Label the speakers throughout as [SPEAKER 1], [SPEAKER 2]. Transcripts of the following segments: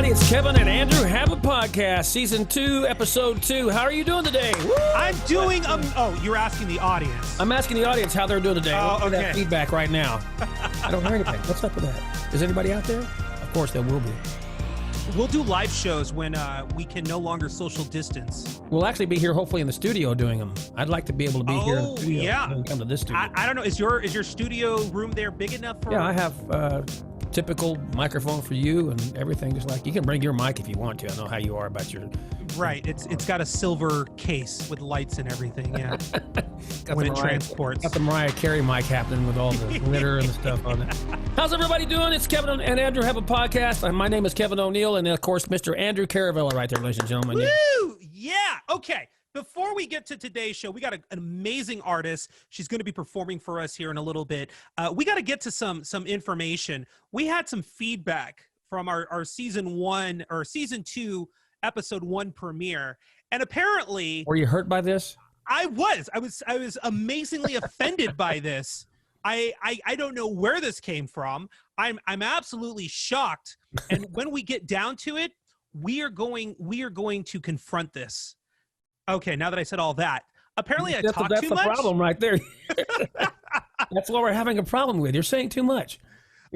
[SPEAKER 1] It's Kevin and Andrew Have a Podcast, Season 2, Episode 2. How are you doing today? Woo!
[SPEAKER 2] I'm doing, oh, you're asking the audience.
[SPEAKER 1] I'm asking the audience how they're doing today.
[SPEAKER 2] Oh, okay.
[SPEAKER 1] That feedback right now. I don't hear anything. What's up with that? Is anybody out there? Of course there will be.
[SPEAKER 2] We'll do live shows when we can no longer social distance.
[SPEAKER 1] We'll actually be here hopefully in the studio doing them. I'd like to be able to be here in the studio.
[SPEAKER 2] Yeah.
[SPEAKER 1] And come to this studio.
[SPEAKER 2] I don't know. Is your studio room there big enough for...
[SPEAKER 1] Yeah, I have typical microphone for you and everything. Just like you can bring your mic if you want to. I know how you are about your...
[SPEAKER 2] Right. It's got a silver case with lights and everything, yeah. When it transports.
[SPEAKER 1] Got the Mariah Carey mic happening with all the glitter and the stuff on it. How's everybody doing? It's Kevin and Andrew Have a Podcast. My name is Kevin O'Neill, and of course, Mr. Andrew Caravella right there, ladies and gentlemen.
[SPEAKER 2] Woo! Yeah! Okay. Before we get to today's show, we got an amazing artist. She's going to be performing for us here in a little bit. We got to get to some information. We had some feedback from our season 1 or season 2 episode 1 premiere, and apparently,
[SPEAKER 1] were you hurt by this?
[SPEAKER 2] I was amazingly offended by this. I don't know where this came from. I'm absolutely shocked. And when we get down to it, we are going to confront this. Okay, now that I said all that, apparently I talk too much.
[SPEAKER 1] That's the problem right there. That's what we're having a problem with. You're saying too much.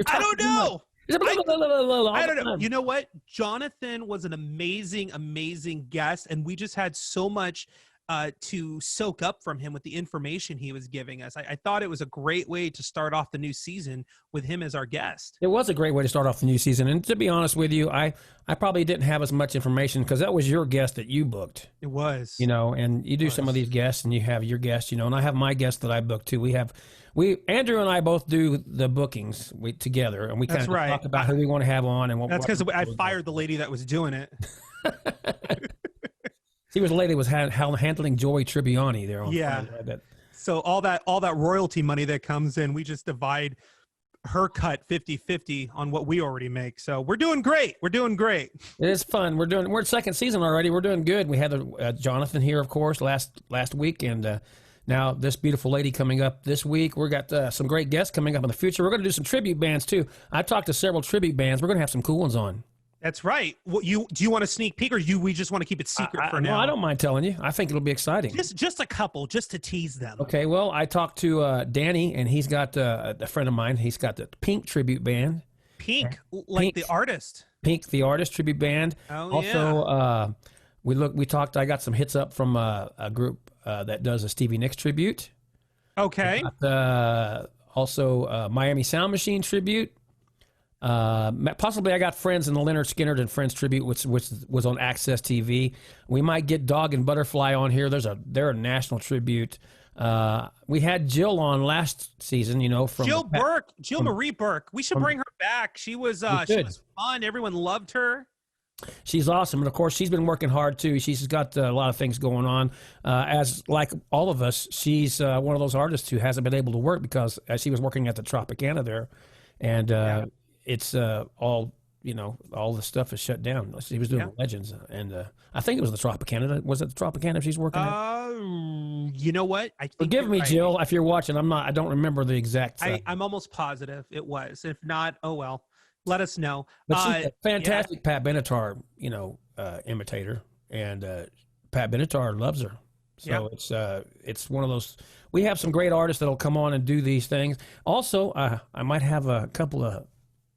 [SPEAKER 2] I don't know. I don't know.
[SPEAKER 1] Time.
[SPEAKER 2] You know what? Jonathan was an amazing guest, and we just had so much to soak up from him with the information he was giving us. I thought it was a great way to start off the new season with him as our guest.
[SPEAKER 1] It was a great way to start off the new season. And to be honest with you, I probably didn't have as much information because that was your guest that you booked.
[SPEAKER 2] It was.
[SPEAKER 1] You know, and you do some of these guests and you have your guests, you know, and I have my guests that I book too. Andrew and I both do the bookings together, and we kind of talk about who we want to have on. And
[SPEAKER 2] that's because I fired the lady that was doing it.
[SPEAKER 1] He was the lady that was handling Joey Tribbiani there.
[SPEAKER 2] Yeah. So all that royalty money that comes in, we just divide her cut 50-50 on what we already make. So we're doing great. It
[SPEAKER 1] is fun. We're second season already. We're doing good. We had Jonathan here, of course, last week, and now this beautiful lady coming up this week. We got some great guests coming up in the future. We're going to do some tribute bands too. I've talked to several tribute bands. We're going to have some cool ones on.
[SPEAKER 2] That's right. Do you want a sneak peek, or we just want to keep it secret for now?
[SPEAKER 1] No, I don't mind telling you. I think it'll be exciting.
[SPEAKER 2] Just a couple, just to tease them.
[SPEAKER 1] Okay. Well, I talked to Danny, and he's got a friend of mine. He's got the Pink tribute band.
[SPEAKER 2] Pink, like the artist.
[SPEAKER 1] Pink, the artist tribute band.
[SPEAKER 2] Oh,
[SPEAKER 1] also, we talked. I got some hits up from a group that does a Stevie Nicks tribute.
[SPEAKER 2] Okay.
[SPEAKER 1] Also, Miami Sound Machine tribute. Possibly I got Friends in the Leonard Skinner and Friends tribute, which was on Access TV. We might get Dog and Butterfly on here. They're a national tribute. We had Jill on last season, you know, from
[SPEAKER 2] Jill Marie Burke. We should bring her back. She was fun. Everyone loved her.
[SPEAKER 1] She's awesome, and of course she's been working hard too. She's got a lot of things going on. As like all of us, she's one of those artists who hasn't been able to work because she was working at the Tropicana there, and it's all, you know, all the stuff is shut down. She was doing Legends, and I think it was the Tropicana. Was it the Tropicana she's working at?
[SPEAKER 2] You know what?
[SPEAKER 1] Forgive me, Jill, if you're watching. I don't remember the exact.
[SPEAKER 2] I'm almost positive it was. If not, oh well. Let us know.
[SPEAKER 1] But she's a fantastic Pat Benatar, you know, imitator, and Pat Benatar loves her. So it's one of those. We have some great artists that'll come on and do these things. Also, I might have a couple of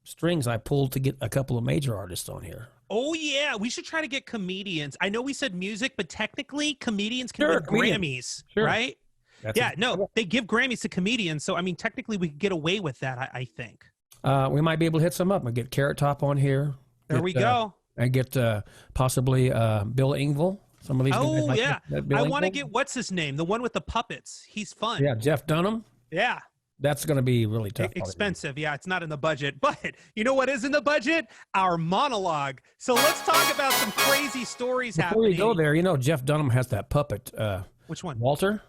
[SPEAKER 1] strings I pulled to get a couple of major artists on here.
[SPEAKER 2] Oh yeah, we should try to get comedians. I know we said music, but technically comedians can win Grammys, right? They give Grammys to comedians. So I mean, technically we could get away with that. I think.
[SPEAKER 1] We might be able to hit some up. I get Carrot Top on here.
[SPEAKER 2] There we go.
[SPEAKER 1] I get possibly Bill Engvall. Some of these.
[SPEAKER 2] Oh
[SPEAKER 1] guys
[SPEAKER 2] yeah, I want to get what's his name, the one with the puppets. He's fun.
[SPEAKER 1] Yeah, Jeff Dunham.
[SPEAKER 2] Yeah.
[SPEAKER 1] That's going to be really tough.
[SPEAKER 2] Expensive. Yeah, it's not in the budget. But you know what is in the budget? Our monologue. So let's talk about some crazy stories happening.
[SPEAKER 1] Before we go there, you know, Jeff Dunham has that puppet.
[SPEAKER 2] Which one?
[SPEAKER 1] Walter.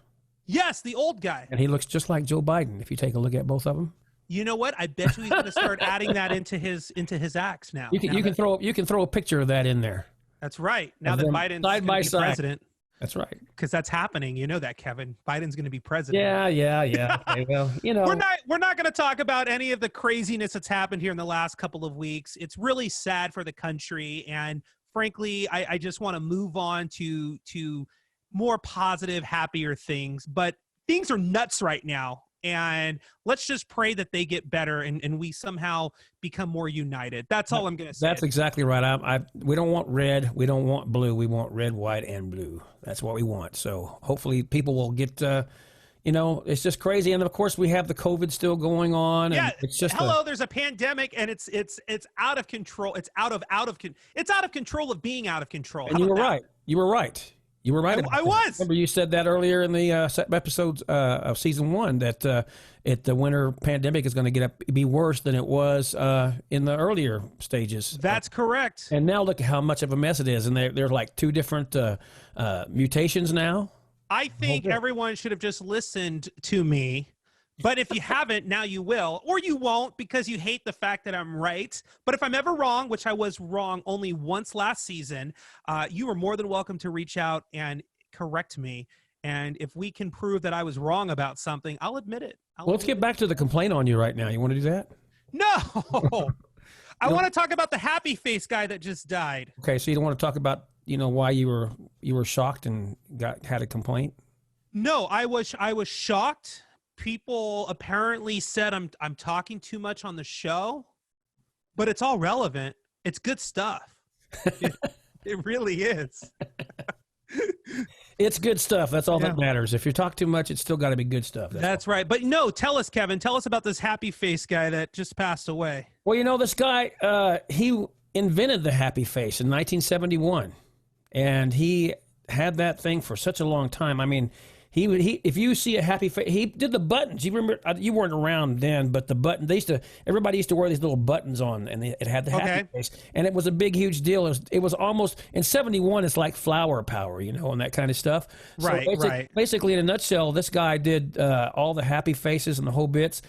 [SPEAKER 2] Yes, the old guy.
[SPEAKER 1] And he looks just like Joe Biden if you take a look at both of them.
[SPEAKER 2] You know what? I bet you he's going to start adding that into his acts now.
[SPEAKER 1] You can throw a picture of that in there.
[SPEAKER 2] That's right. Now that Biden's
[SPEAKER 1] side by side
[SPEAKER 2] president.
[SPEAKER 1] That's right.
[SPEAKER 2] Because that's happening. You know that, Kevin. Biden's going to be president.
[SPEAKER 1] Yeah. Okay, well,
[SPEAKER 2] We're not going to talk about any of the craziness that's happened here in the last couple of weeks. It's really sad for the country, and frankly, I just want to move on to more positive, happier things. But things are nuts right now, and let's just pray that they get better and we somehow become more united. That's all I'm going to say.
[SPEAKER 1] That's exactly right. We don't want red. We don't want blue. We want red, white, and blue. That's what we want. So hopefully people will get, it's just crazy. And of course we have the COVID still going on. And
[SPEAKER 2] yeah.
[SPEAKER 1] It's just
[SPEAKER 2] there's a pandemic and it's out of control. It's out of control of being out of control.
[SPEAKER 1] And you were right. You were right. You were right.
[SPEAKER 2] I was.
[SPEAKER 1] Remember, you said that earlier in the episodes of season 1 that the winter pandemic is going to be worse than it was in the earlier stages.
[SPEAKER 2] That's correct.
[SPEAKER 1] And now look at how much of a mess it is. And there's like 2 different mutations now.
[SPEAKER 2] I think everyone should have just listened to me. But if you haven't, now you will, or you won't because you hate the fact that I'm right. But if I'm ever wrong, which I was wrong only once last season, you are more than welcome to reach out and correct me. And if we can prove that I was wrong about something, I'll admit it.
[SPEAKER 1] Let's get back to the complaint on you right now. You want to do that?
[SPEAKER 2] No. I want to talk about the happy face guy that just died.
[SPEAKER 1] Okay, so you don't want to talk about, why you were shocked and had a complaint?
[SPEAKER 2] No, I was shocked. People apparently said I'm talking too much on the show, but it's all relevant. It's good stuff. It really is.
[SPEAKER 1] It's good stuff. That's all that matters. If you talk too much, it's still got to be good stuff.
[SPEAKER 2] That's right. But no, tell us, Kevin. Tell us about this happy face guy that just passed away.
[SPEAKER 1] Well, this guy, he invented the happy face in 1971, and he had that thing for such a long time. I mean, he if you see a happy face, he did the buttons. You remember, you weren't around then, but the button, everybody used to wear these little buttons on, and it had the happy face, and it was a big, huge deal. It was almost, in 71, it's like flower power, and that kind of stuff.
[SPEAKER 2] Right,
[SPEAKER 1] so basically, in a nutshell, this guy did all the happy faces and the whole bit.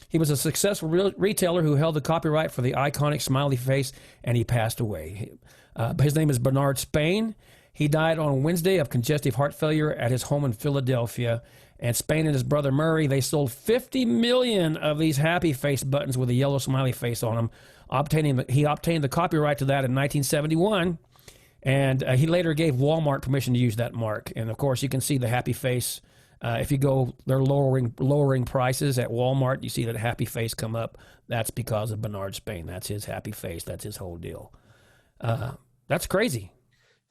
[SPEAKER 1] He was a successful retailer who held the copyright for the iconic smiley face, and he passed away. His name is Bernard Spain. He died on Wednesday of congestive heart failure at his home in Philadelphia. And Spain and his brother Murray, they sold 50 million of these happy face buttons with a yellow smiley face on them. He obtained the copyright to that in 1971. And he later gave Walmart permission to use that mark. And, of course, you can see the happy face. If you go, they're lowering prices at Walmart. You see that happy face come up. That's because of Bernard Spain. That's his happy face. That's his whole deal. That's crazy.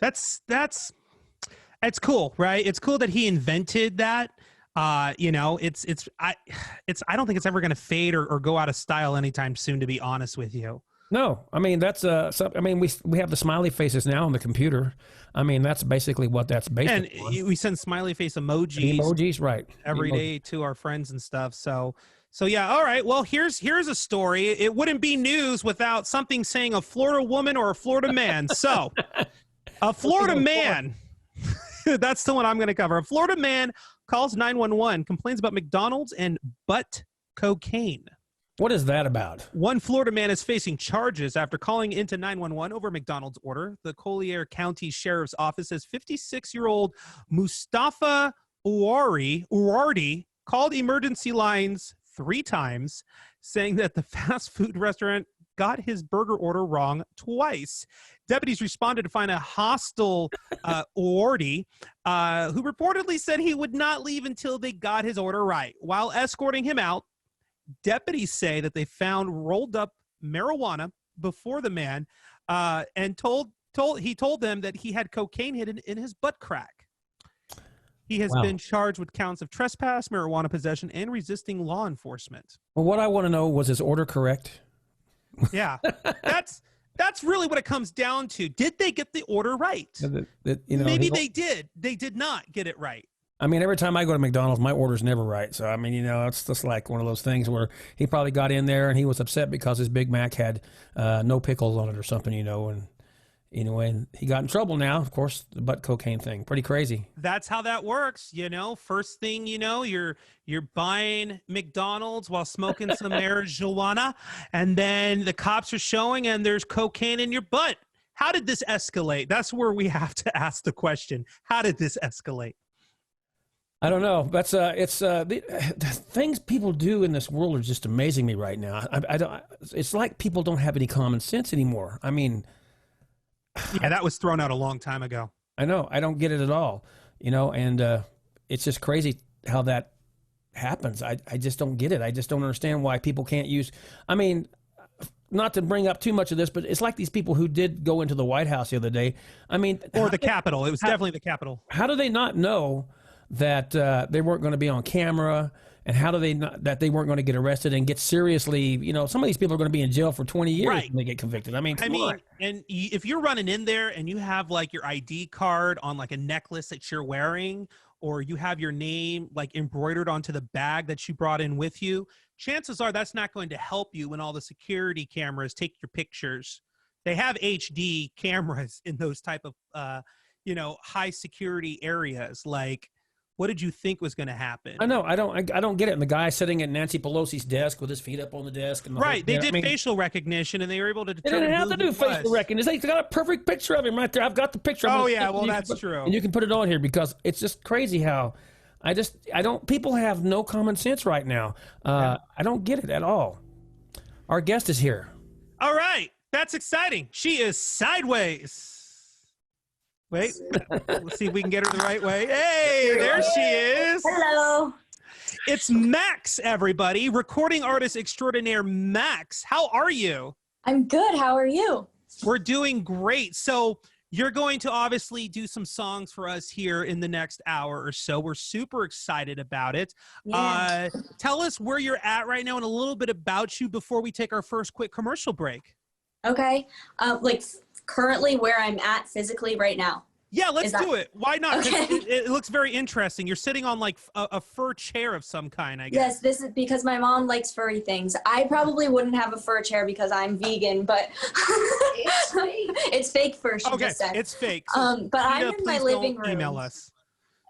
[SPEAKER 2] It's cool, right? It's cool that he invented that. I don't think it's ever going to fade or go out of style anytime soon, to be honest with you.
[SPEAKER 1] No, I mean, we have the smiley faces now on the computer. I mean, that's basically what that's based on.
[SPEAKER 2] And we send smiley face emojis.
[SPEAKER 1] Right.
[SPEAKER 2] Every day to our friends and stuff. So yeah, all right. Well, here's a story. It wouldn't be news without something saying a Florida woman or a Florida man. So a Florida man, that's the one I'm going to cover. A Florida man calls 911, complains about McDonald's and butt cocaine.
[SPEAKER 1] What is that about?
[SPEAKER 2] One Florida man is facing charges after calling into 911 over a McDonald's order. The Collier County Sheriff's Office says 56-year-old Mustafa Uwardi called emergency lines 3 times, saying that the fast food restaurant got his burger order wrong twice. Deputies responded to find a hostile Uwardi, who reportedly said he would not leave until they got his order right. While escorting him out, deputies say that they found rolled up marijuana before the man, and told them that he had cocaine hidden in his butt crack. He has been charged with counts of trespass, marijuana possession, and resisting law enforcement.
[SPEAKER 1] Well, what I want to know, was his order correct?
[SPEAKER 2] Yeah, that's really what it comes down to. Did they get the order right? Maybe they did. They did not get it right.
[SPEAKER 1] I mean, every time I go to McDonald's, my order's never right. So, I mean, it's just like one of those things where he probably got in there and he was upset because his Big Mac had no pickles on it or something, and anyway, he got in trouble now. Of course, the butt cocaine thing, pretty crazy.
[SPEAKER 2] That's how that works. First thing you're buying McDonald's while smoking some marijuana, and then the cops are showing and there's cocaine in your butt. How did this escalate? That's where we have to ask the question. How did this escalate?
[SPEAKER 1] I don't know. That's the things people do in this world are just amazing me right now. I don't. It's like people don't have any common sense anymore. I mean,
[SPEAKER 2] yeah, that was thrown out a long time ago.
[SPEAKER 1] I know. I don't get it at all. And it's just crazy how that happens. I just don't get it. I just don't understand why people can't use. I mean, not to bring up too much of this, but it's like these people who did go into the White House the other day. I mean,
[SPEAKER 2] or the Capitol. It was definitely the Capitol.
[SPEAKER 1] How do they not know that they weren't going to be on camera, and how do they not, that they weren't going to get arrested and get seriously? Some of these people are going to be in jail for 20 years when they get convicted. I mean,
[SPEAKER 2] and if you're running in there and you have like your ID card on like a necklace that you're wearing, or you have your name like embroidered onto the bag that you brought in with you, chances are that's not going to help you when all the security cameras take your pictures. They have HD cameras in those type of high security areas. Like, what did you think was going to happen?
[SPEAKER 1] I know. I don't get it. And the guy sitting at Nancy Pelosi's desk with his feet up on the desk. And
[SPEAKER 2] they did facial recognition, and they were able to determine.
[SPEAKER 1] They didn't have to do facial recognition. They got a perfect picture of him right there. I've got the picture.
[SPEAKER 2] Oh yeah, well that's true.
[SPEAKER 1] And you can put it on here because it's just crazy how people have no common sense right now. I don't get it at all. Our guest is here.
[SPEAKER 2] All right, that's exciting. She is sideways. Wait, let's see if we can get her the right way. Hey, there she is.
[SPEAKER 3] Hello.
[SPEAKER 2] It's Maxx, everybody. Recording artist extraordinaire Maxx. How are you?
[SPEAKER 3] I'm good. How are you?
[SPEAKER 2] We're doing great. So you're going to obviously do some songs for us here in the next hour or so. We're super excited about it.
[SPEAKER 3] Yeah.
[SPEAKER 2] Tell us where you're at right now and a little bit about you before we take our first quick commercial break.
[SPEAKER 3] Okay. Currently where I'm at physically right now.
[SPEAKER 2] Yeah, let's do it. Why not?
[SPEAKER 3] Okay.
[SPEAKER 2] It looks very interesting. You're sitting on like a fur chair of some kind, I guess.
[SPEAKER 3] Yes, this is because my mom likes furry things. I probably wouldn't have a fur chair because I'm vegan, but it's fake fur, she just said.
[SPEAKER 2] It's fake. So
[SPEAKER 3] but I'm in my living room.
[SPEAKER 2] Email us.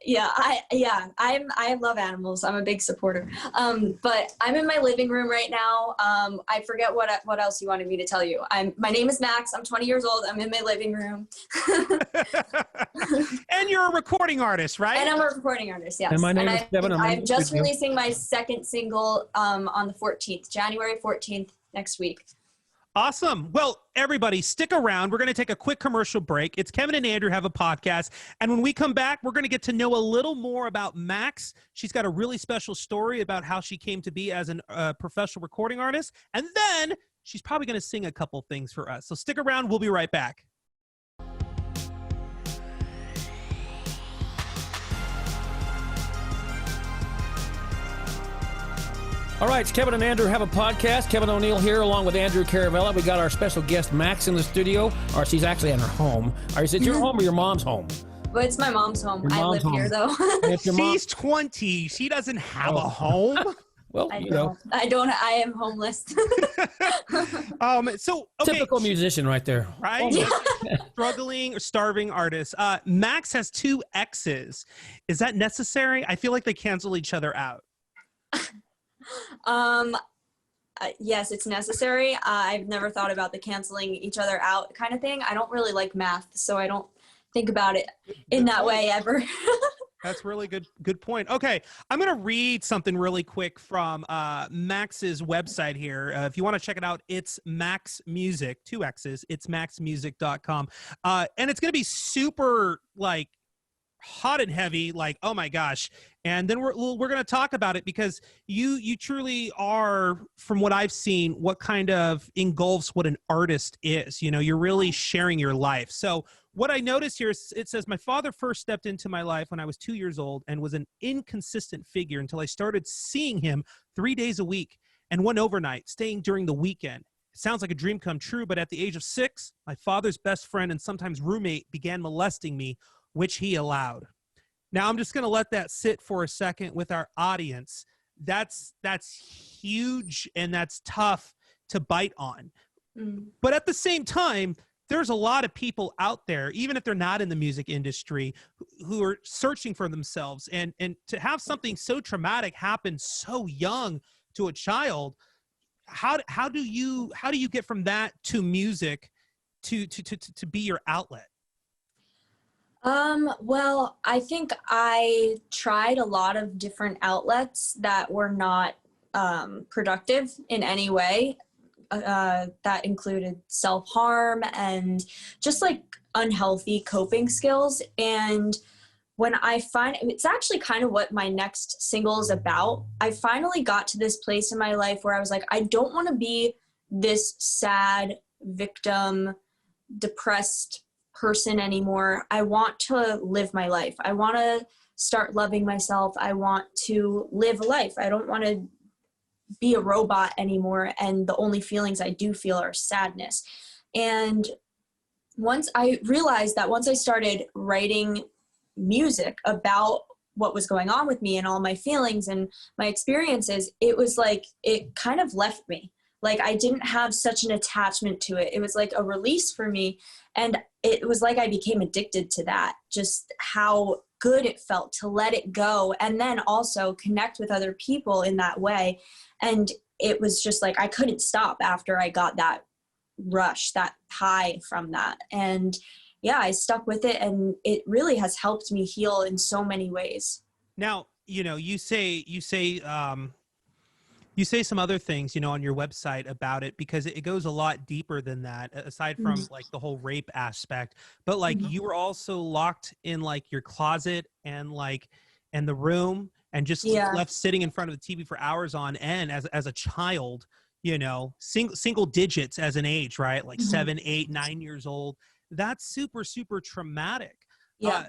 [SPEAKER 3] Yeah, I love animals. I'm a big supporter. But I'm in my living room right now. I forget what else you wanted me to tell you. My name is Maxx. I'm 20 years old. I'm in my living room.
[SPEAKER 2] And you're a recording artist, right?
[SPEAKER 3] And I'm a recording artist, yes.
[SPEAKER 1] And my name is Kevin.
[SPEAKER 3] I'm just releasing my second single on the 14th, January 14th, next week.
[SPEAKER 2] Awesome. Well, everybody, stick around. We're going to take a quick commercial break. It's Kevin and Andrew have a podcast. And when we come back, we're going to get to know a little more about Maxx. She's got a really special story about how she came to be as a professional recording artist. And then she's probably going to sing a couple things for us. So stick around. We'll be right back.
[SPEAKER 1] All right, it's Kevin and Andrew have a podcast. Kevin O'Neill here along with Andrew Caravella. We got our special guest, Maxx, in the studio. Or she's actually at her home. Is it your home or your mom's home?
[SPEAKER 3] Well, it's my mom's home. I live here, though.
[SPEAKER 2] She's 20. She doesn't have a home.
[SPEAKER 1] Well,
[SPEAKER 3] I don't. I am homeless.
[SPEAKER 2] So okay.
[SPEAKER 1] Typical musician right there.
[SPEAKER 2] Right? Struggling or starving artist. Maxx has 2 exes. Is that necessary? I feel like they cancel each other out.
[SPEAKER 3] Yes, it's necessary. I've never thought about the canceling each other out kind of thing. I don't really like math, so I don't think about it in that way ever.
[SPEAKER 2] That's really good point. Okay, I'm going to read something really quick from Maxx's website here. If you want to check it out, it's Maxx Music, 2 X's. It's maxmusic.com. And it's going to be super like hot and heavy, like, oh my gosh. And then we're going to talk about it because you truly are, from what I've seen, what kind of engulfs what an artist is. You're really sharing your life. So what I noticed here is it says, my father first stepped into my life when I was 2 years old and was an inconsistent figure until I started seeing him 3 days a week and one overnight, staying during the weekend. It sounds like a dream come true, but at the age of 6, my father's best friend and sometimes roommate began molesting me, which he allowed. Now, I'm just going to let that sit for a second with our audience. That's huge, and that's tough to bite on. But at the same time, there's a lot of people out there, even if they're not in the music industry, who are searching for themselves. And to have something so traumatic happen so young to a child, how do you get from that to music to be your outlet?
[SPEAKER 3] Well, I think I tried a lot of different outlets that were not productive in any way. That included self-harm and just like unhealthy coping skills. And when I find, it's actually kind of what my next single is about. I finally got to this place in my life where I was like, I don't want to be this sad victim, depressed person anymore. I want to live my life. I want to start loving myself. I want to live a life. I don't want to be a robot anymore. And the only feelings I do feel are sadness. And once I realized that, once I started writing music about what was going on with me and all my feelings and my experiences, it was like, it kind of left me. Like I didn't have such an attachment to it. It was like a release for me. And it was like I became addicted to that, just how good it felt to let it go. And then also connect with other people in that way. And it was just like, I couldn't stop after I got that rush, that high from that. And yeah, I stuck with it, and it really has helped me heal in so many ways.
[SPEAKER 2] Now, you say some other things, on your website about it, because it goes a lot deeper than that, aside from like the whole rape aspect. But like you were also locked in like your closet and the room, and just left sitting in front of the TV for hours on end as a child, single digits as an age, right? Like 7, 8, 9 years old. That's super, super traumatic.
[SPEAKER 3] Yeah.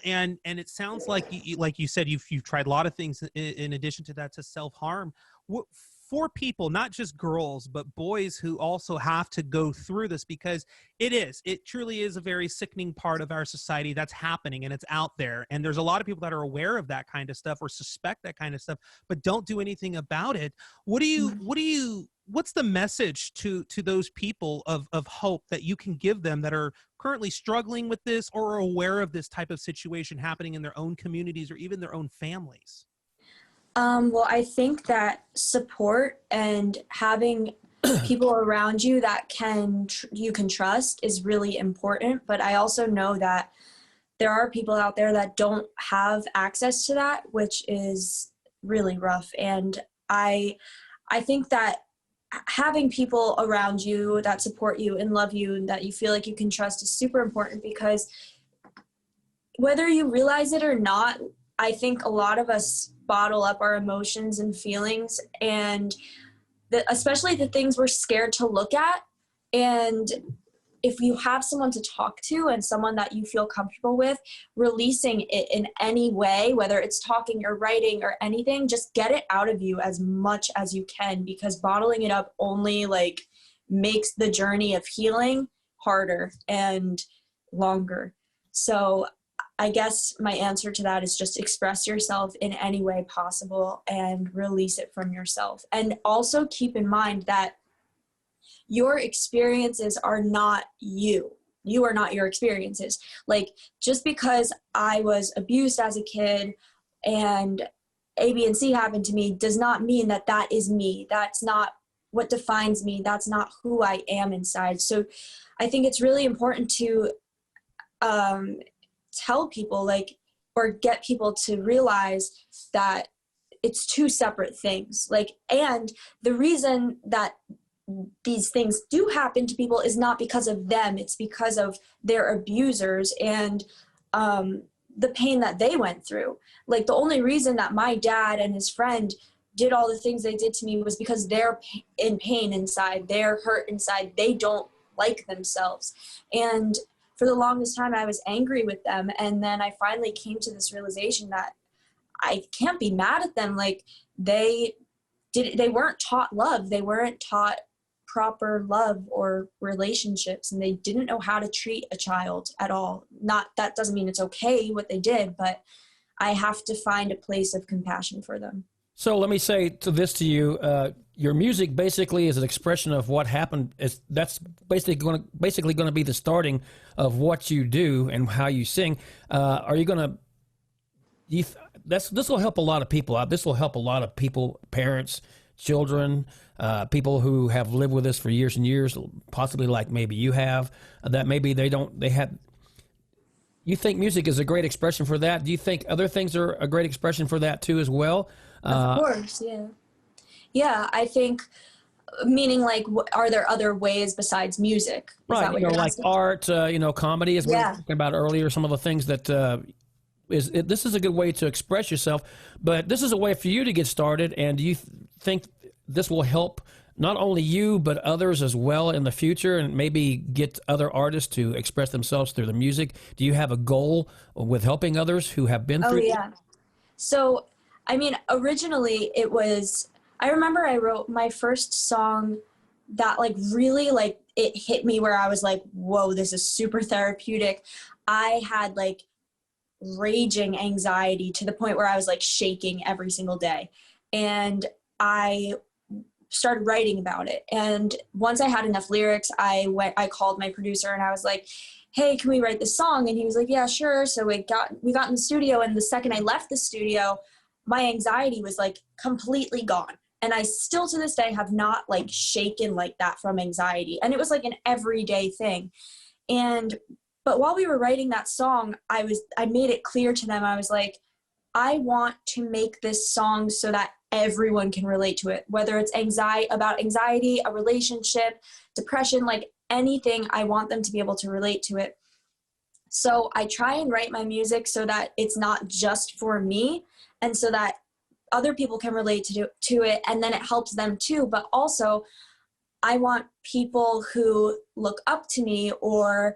[SPEAKER 2] And it sounds like like you said, you've tried a lot of things in addition to that, to self-harm. For people, not just girls, but boys who also have to go through this, because it truly is a very sickening part of our society that's happening, and it's out there. And there's a lot of people that are aware of that kind of stuff or suspect that kind of stuff, but don't do anything about it. What's the message to those people of hope that you can give them that are currently struggling with this or are aware of this type of situation happening in their own communities or even their own families?
[SPEAKER 3] Well, I think that support and having people around you that you can trust is really important. But I also know that there are people out there that don't have access to that, which is really rough. And I think that having people around you that support you and love you and that you feel like you can trust is super important, because whether you realize it or not, I think a lot of us bottle up our emotions and feelings, and especially the things we're scared to look at. And if you have someone to talk to and someone that you feel comfortable with, releasing it in any way, whether it's talking or writing or anything, just get it out of you as much as you can, because bottling it up only like makes the journey of healing harder and longer. So I guess my answer to that is just express yourself in any way possible and release it from yourself. And also keep in mind that your experiences are not you. You are not your experiences. Like, just because I was abused as a kid and A, B, and C happened to me does not mean that that is me. That's not what defines me. That's not who I am inside. So I think it's really important to tell people, like, or get people to realize that it's two separate things. Like, and the reason that these things do happen to people is not because of them. It's because of their abusers and the pain that they went through. Like, the only reason that my dad and his friend did all the things they did to me was because they're in pain inside, they're hurt inside, they don't like themselves. And for the longest time, I was angry with them. And then I finally came to this realization that I can't be mad at them. Like, they weren't taught love. They weren't taught proper love or relationships, and they didn't know how to treat a child at all. Not that doesn't mean it's okay what they did, but I have to find a place of compassion for them.
[SPEAKER 1] So let me say to you, your music basically is an expression of what happened. That's basically going to be the starting of what you do and how you sing. Are you going to? This will help a lot of people out. This will help a lot of people, parents, children, people who have lived with this for years and years, possibly like maybe you have, that maybe they have. You think music is a great expression for that? Do you think other things are a great expression for that too as well?
[SPEAKER 3] Of course, yeah. Yeah, I think, meaning like, are there other ways besides music? Is
[SPEAKER 1] Right,
[SPEAKER 3] that what you're
[SPEAKER 1] like
[SPEAKER 3] asking?
[SPEAKER 1] art, comedy, as we were
[SPEAKER 3] Yeah.
[SPEAKER 1] talking about earlier, some of the things that this is a good way to express yourself, but this is a way for you to get started. And do you think this will help not only you, but others as well in the future, and maybe get other artists to express themselves through the music? Do you have a goal with helping others who have been
[SPEAKER 3] Oh,
[SPEAKER 1] through?
[SPEAKER 3] yeah. So, I mean, originally I remember I wrote my first song that like really like it hit me where I was like, whoa, this is super therapeutic. I had like raging anxiety to the point where I was like shaking every single day. And I started writing about it. And once I had enough lyrics, I called my producer and I was like, hey, can we write this song? And he was like, yeah, sure. So we got in the studio, and the second I left the studio, my anxiety was like completely gone. And I still to this day have not like shaken like that from anxiety. And it was like an everyday thing. But while we were writing that song, I made it clear to them. I was like, I want to make this song so that everyone can relate to it, whether it's about anxiety, a relationship, depression, like anything. I want them to be able to relate to it. So I try and write my music so that it's not just for me, and so that other people can relate to it, and then it helps them too. But also, I want people who look up to me or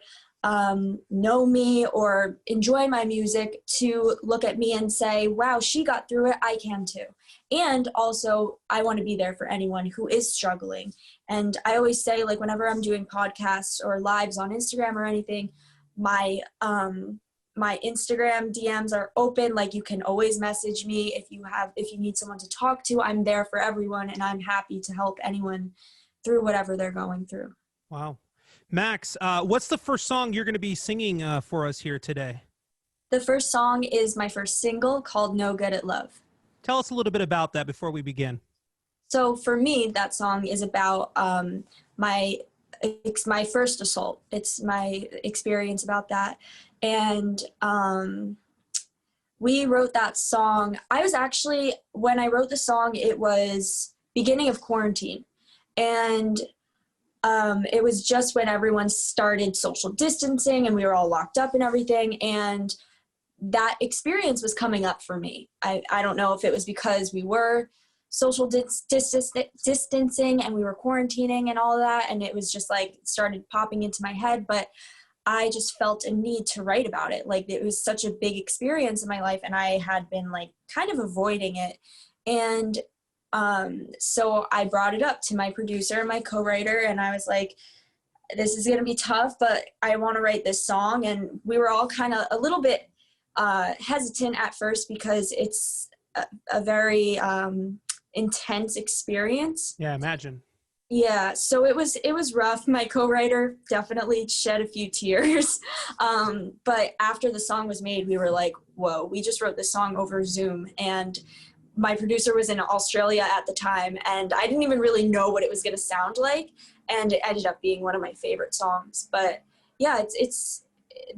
[SPEAKER 3] know me or enjoy my music to look at me and say, wow, she got through it, I can too. And also, I want to be there for anyone who is struggling. And I always say, like, whenever I'm doing podcasts or lives on Instagram or anything, my Instagram DMs are open. Like, you can always message me if you need someone to talk to. I'm there for everyone, and I'm happy to help anyone through whatever they're going through.
[SPEAKER 2] Wow. Maxx, what's the first song you're going to be singing for us here today?
[SPEAKER 3] The first song is my first single called No Good at Love.
[SPEAKER 2] Tell us a little bit about that before we begin.
[SPEAKER 3] So for me, that song is about my first assault. It's my experience about that. And we wrote that song. When I wrote the song, it was beginning of quarantine. And it was just when everyone started social distancing and we were all locked up and everything. And that experience was coming up for me. I don't know if it was because we were social distancing and we were quarantining and all of that. And it was just like started popping into my head. But I just felt a need to write about it. Like, it was such a big experience in my life, and I had been like kind of avoiding it. And so I brought it up to my producer and my co-writer, and I was like, this is going to be tough, but I want to write this song. And we were all kind of a little bit hesitant at first because it's a very intense experience.
[SPEAKER 2] Yeah, imagine.
[SPEAKER 3] Yeah, so it was rough. My co-writer definitely shed a few tears. But after the song was made, we were like, whoa, we just wrote this song over Zoom. And my producer was in Australia at the time, and I didn't even really know what it was going to sound like. And it ended up being one of my favorite songs. But yeah, it's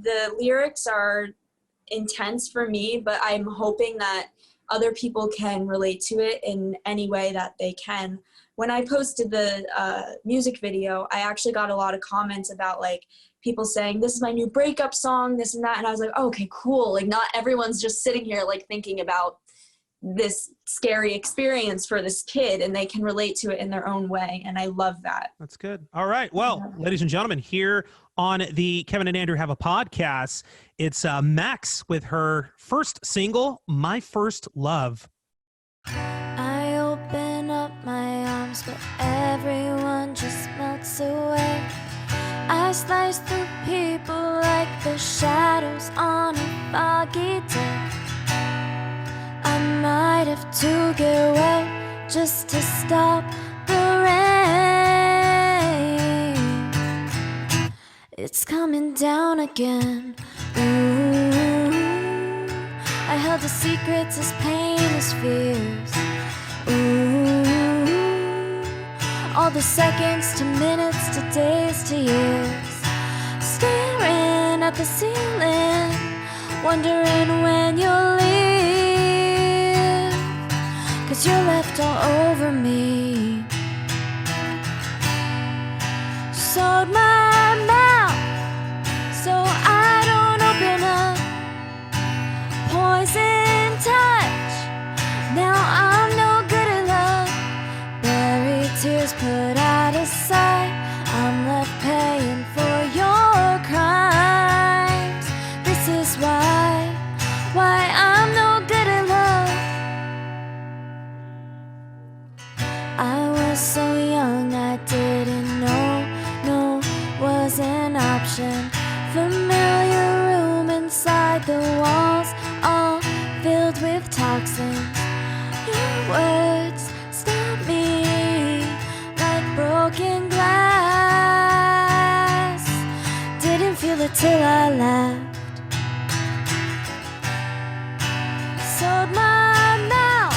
[SPEAKER 3] the lyrics are intense for me, but I'm hoping that other people can relate to it in any way that they can. When I posted the music video, I actually got a lot of comments about like people saying, this is my new breakup song, this and that. And I was like, oh, okay, cool. Like, not everyone's just sitting here like thinking about this scary experience for this kid, and they can relate to it in their own way. And I love that.
[SPEAKER 2] That's good. All right. Well, ladies and gentlemen, here on the Kevin and Andrew Have a Podcast, it's Maxx with her first single, My First Love.
[SPEAKER 4] I open up my arms, but everyone just melts away. I slice through people like the shadows on a foggy day. I might have to get away just to stop the rain. It's coming down again. Ooh, I held the secrets as pain as fears. Ooh, all the seconds to minutes to days to years, staring at the ceiling, wondering when you'll leave, 'cause you're left all over me. Sewed my mouth so I don't open up, poison touch, now I'm no good at love. Buried tears put out of sight, I'm left paying for your crimes. This is why I'm no good at love. I was so young I didn't know no was an option. Familiar room inside the walls, all filled with toxins. Your words stab me like broken glass. Didn't feel it till I laughed. Sewed my mouth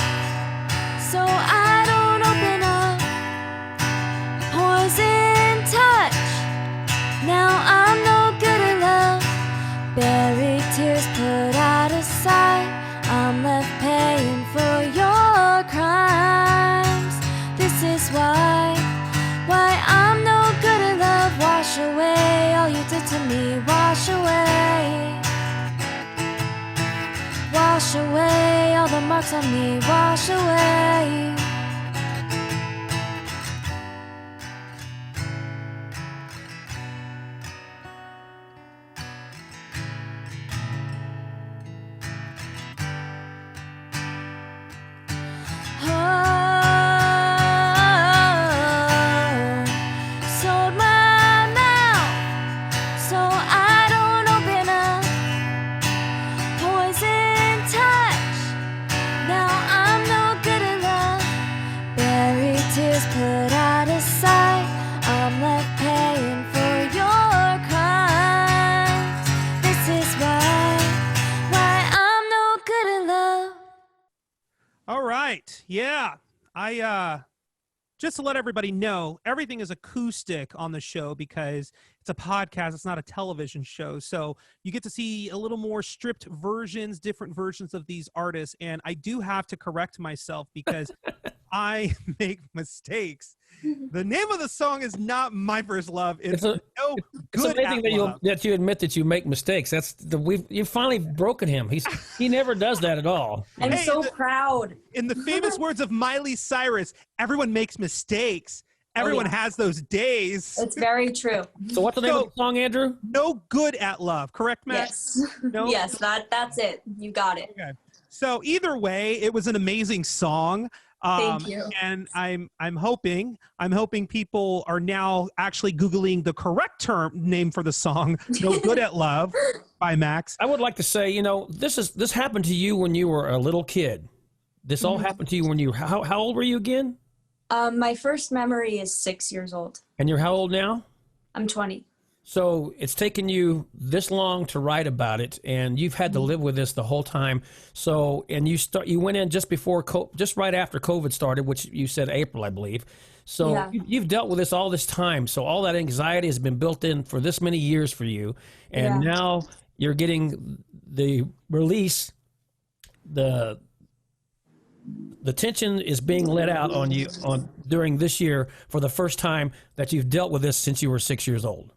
[SPEAKER 4] so I don't open up, poison touch, now I'm no good at love. Buried tears put out of sight, I'm left paying for your crimes. This is why I'm no good at love. Wash away all you did to me, wash away. Wash away all the marks on me, wash away. Sold my mouth so I don't open up, poison touch, now I'm no good at love. Buried tears put out of sight, I'm left paying for your crimes. This is why I'm no good at love.
[SPEAKER 2] All right. Yeah. I just to let everybody know, everything is acoustic on the show because it's a podcast, it's not a television show. So you get to see a little more stripped versions, different versions of these artists. And I do have to correct myself because I make mistakes. The name of the song is not My First Love. It's No
[SPEAKER 1] It's
[SPEAKER 2] Good
[SPEAKER 1] amazing
[SPEAKER 2] at Love.
[SPEAKER 1] that you admit that you make mistakes. You've finally broken him. He never does that at all.
[SPEAKER 3] I'm
[SPEAKER 2] Hey,
[SPEAKER 3] so proud.
[SPEAKER 2] In the famous words of Miley Cyrus, everyone makes mistakes. Everyone has those days.
[SPEAKER 3] It's very true.
[SPEAKER 1] So what's the name of the song, Andrew?
[SPEAKER 2] No Good at Love, correct, Max?
[SPEAKER 3] Yes.
[SPEAKER 2] No?
[SPEAKER 3] Yes, that's it. You got it.
[SPEAKER 2] Okay. So either way, it was an amazing song.
[SPEAKER 3] Thank you.
[SPEAKER 2] And I'm hoping people are now actually Googling the correct name for the song, No Good at Love by Maxx.
[SPEAKER 1] I would like to say, this happened to you when you were a little kid. This all happened to you when you how old were you again?
[SPEAKER 3] My first memory is 6 years old.
[SPEAKER 1] And you're how old now?
[SPEAKER 3] I'm 20.
[SPEAKER 1] So it's taken you this long to write about it, and you've had to live with this the whole time. So, and you went in just right after COVID started, which you said April, I believe. So
[SPEAKER 3] Yeah.
[SPEAKER 1] you've dealt with this all this time. So all that anxiety has been built in for this many years for you, and
[SPEAKER 3] Yeah.
[SPEAKER 1] now you're getting the release. The tension is being let out on you during this year for the first time that you've dealt with this since you were 6 years old.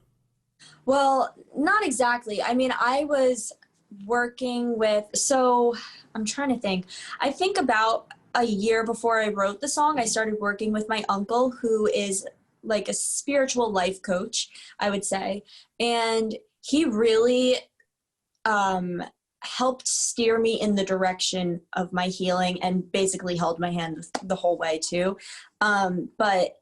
[SPEAKER 3] Well, not exactly. I mean, I was working with, so I'm trying to think. I think about a year before I wrote the song, I started working with my uncle, who is like a spiritual life coach, I would say. And he really helped steer me in the direction of my healing and basically held my hand the whole way too. But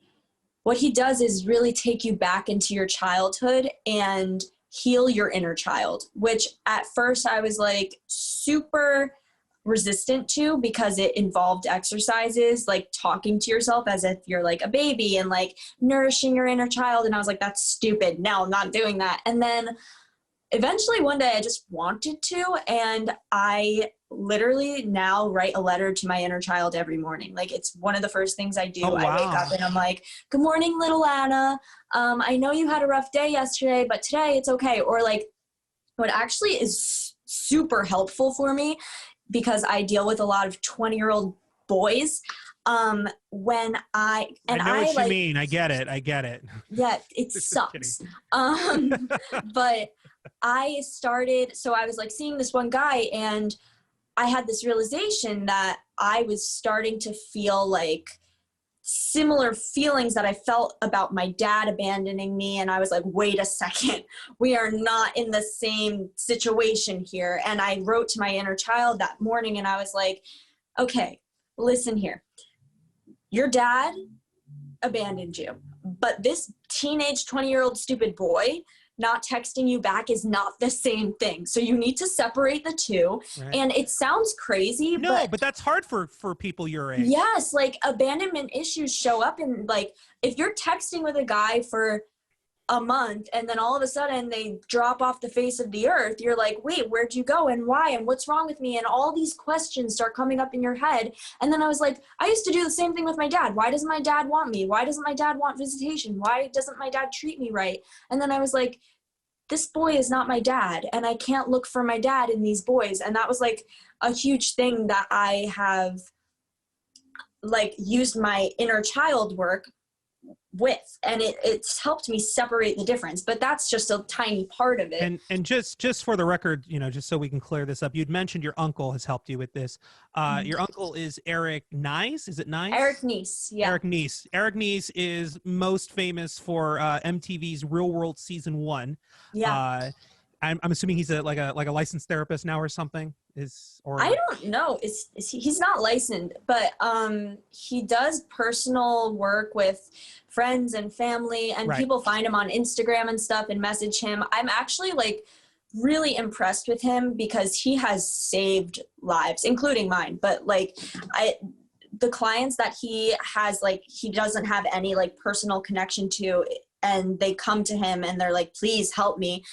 [SPEAKER 3] what he does is really take you back into your childhood and heal your inner child, which at first I was like super resistant to because it involved exercises, like talking to yourself as if you're like a baby and like nourishing your inner child. And I was like, that's stupid. No, I'm not doing that. And then eventually one day I just wanted to, and I literally now write a letter to my inner child every morning. Like, it's one of the first things I do.
[SPEAKER 2] Oh, wow.
[SPEAKER 3] I wake up and I'm like, good morning, little Anna. I know you had a rough day yesterday, but today it's okay. Or like, what actually is super helpful for me, because I deal with a lot of 20-year-old boys. When I
[SPEAKER 2] know what you
[SPEAKER 3] like,
[SPEAKER 2] mean. I get it.
[SPEAKER 3] yeah, it sucks. But I was like seeing this one guy, and I had this realization that I was starting to feel like similar feelings that I felt about my dad abandoning me. And I was like, wait a second, we are not in the same situation here. And I wrote to my inner child that morning, and I was like, okay, listen here. Your dad abandoned you, but this teenage 20-year-old stupid boy not texting you back is not the same thing. So you need to separate the two. Right. And it sounds crazy,
[SPEAKER 2] but that's hard for people your age.
[SPEAKER 3] Yes, like abandonment issues show up in, like, if you're texting with a guy for a month and then all of a sudden they drop off the face of the earth, you're like, wait, where'd you go and why and what's wrong with me? And all these questions start coming up in your head. And then I was like, I used to do the same thing with my dad. Why doesn't my dad want me? Why doesn't my dad want visitation? Why doesn't my dad treat me right? And then I was like, this boy is not my dad, and I can't look for my dad in these boys. And that was like a huge thing that I have like used my inner child work with, and it's helped me separate the difference. But that's just a tiny part of it.
[SPEAKER 2] And just for the record, just so we can clear this up, you'd mentioned your uncle has helped you with this. Your uncle is Eric Nies. Is it Nies?
[SPEAKER 3] Eric Nies. Yeah.
[SPEAKER 2] Eric Nies. Eric Nies is most famous for MTV's Real World Season 1.
[SPEAKER 3] Yeah.
[SPEAKER 2] I'm assuming he's like a licensed therapist now or something.
[SPEAKER 3] I don't know. He's not licensed, but he does personal work with friends and family, and right. People find him on Instagram and stuff and message him. I'm actually like really impressed with him because he has saved lives, including mine. But like the clients that he has, like, he doesn't have any like personal connection to, and they come to him and they're like, please help me.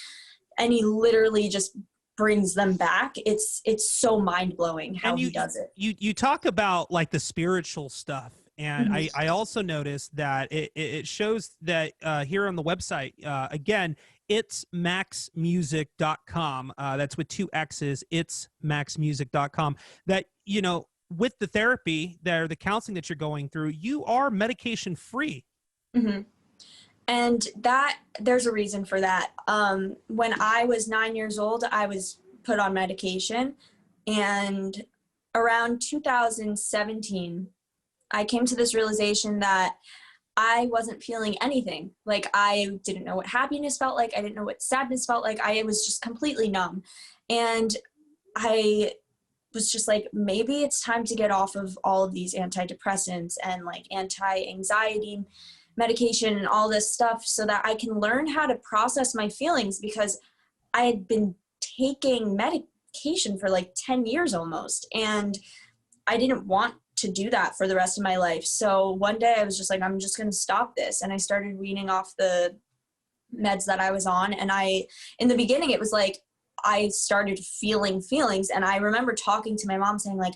[SPEAKER 3] And he literally just brings them back. It's so mind-blowing how he does it.
[SPEAKER 2] You talk about like the spiritual stuff. And mm-hmm. I also noticed that it shows that here on the website, again, it's maxmusic.com. That's with 2 X's. It's maxmusic.com. That, with the therapy there, the counseling that you're going through, you are medication free.
[SPEAKER 3] Mm-hmm. And that there's a reason for that. When I was 9 years old, I was put on medication. And around 2017, I came to this realization that I wasn't feeling anything. Like, I didn't know what happiness felt like. I didn't know what sadness felt like. I was just completely numb. And I was just like, maybe it's time to get off of all of these antidepressants and like anti-anxiety medication and all this stuff so that I can learn how to process my feelings, because I had been taking medication for like 10 years almost, and I didn't want to do that for the rest of my life. So one day I was just like, I'm just going to stop this. And I started weaning off the meds that I was on. And in the beginning, it was like, I started feeling feelings. And I remember talking to my mom saying like,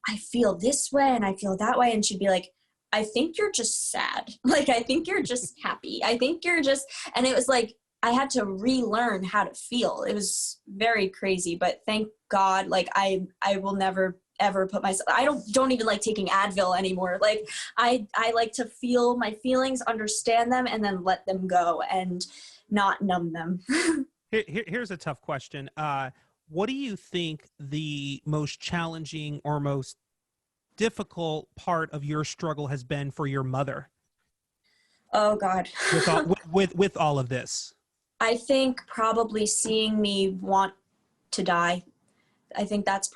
[SPEAKER 3] I feel this way and I feel that way. And she'd be like, I think you're just sad. Like, I think you're just happy. I think you're just, and it was like, I had to relearn how to feel. It was very crazy, but thank God, like I will never ever put myself, I don't even like taking Advil anymore. Like I like to feel my feelings, understand them, and then let them go and not numb them.
[SPEAKER 2] Here's a tough question. What do you think the most challenging or most difficult part of your struggle has been for your mother?
[SPEAKER 3] Oh God.
[SPEAKER 2] with all of this?
[SPEAKER 3] I think probably seeing me want to die. I think that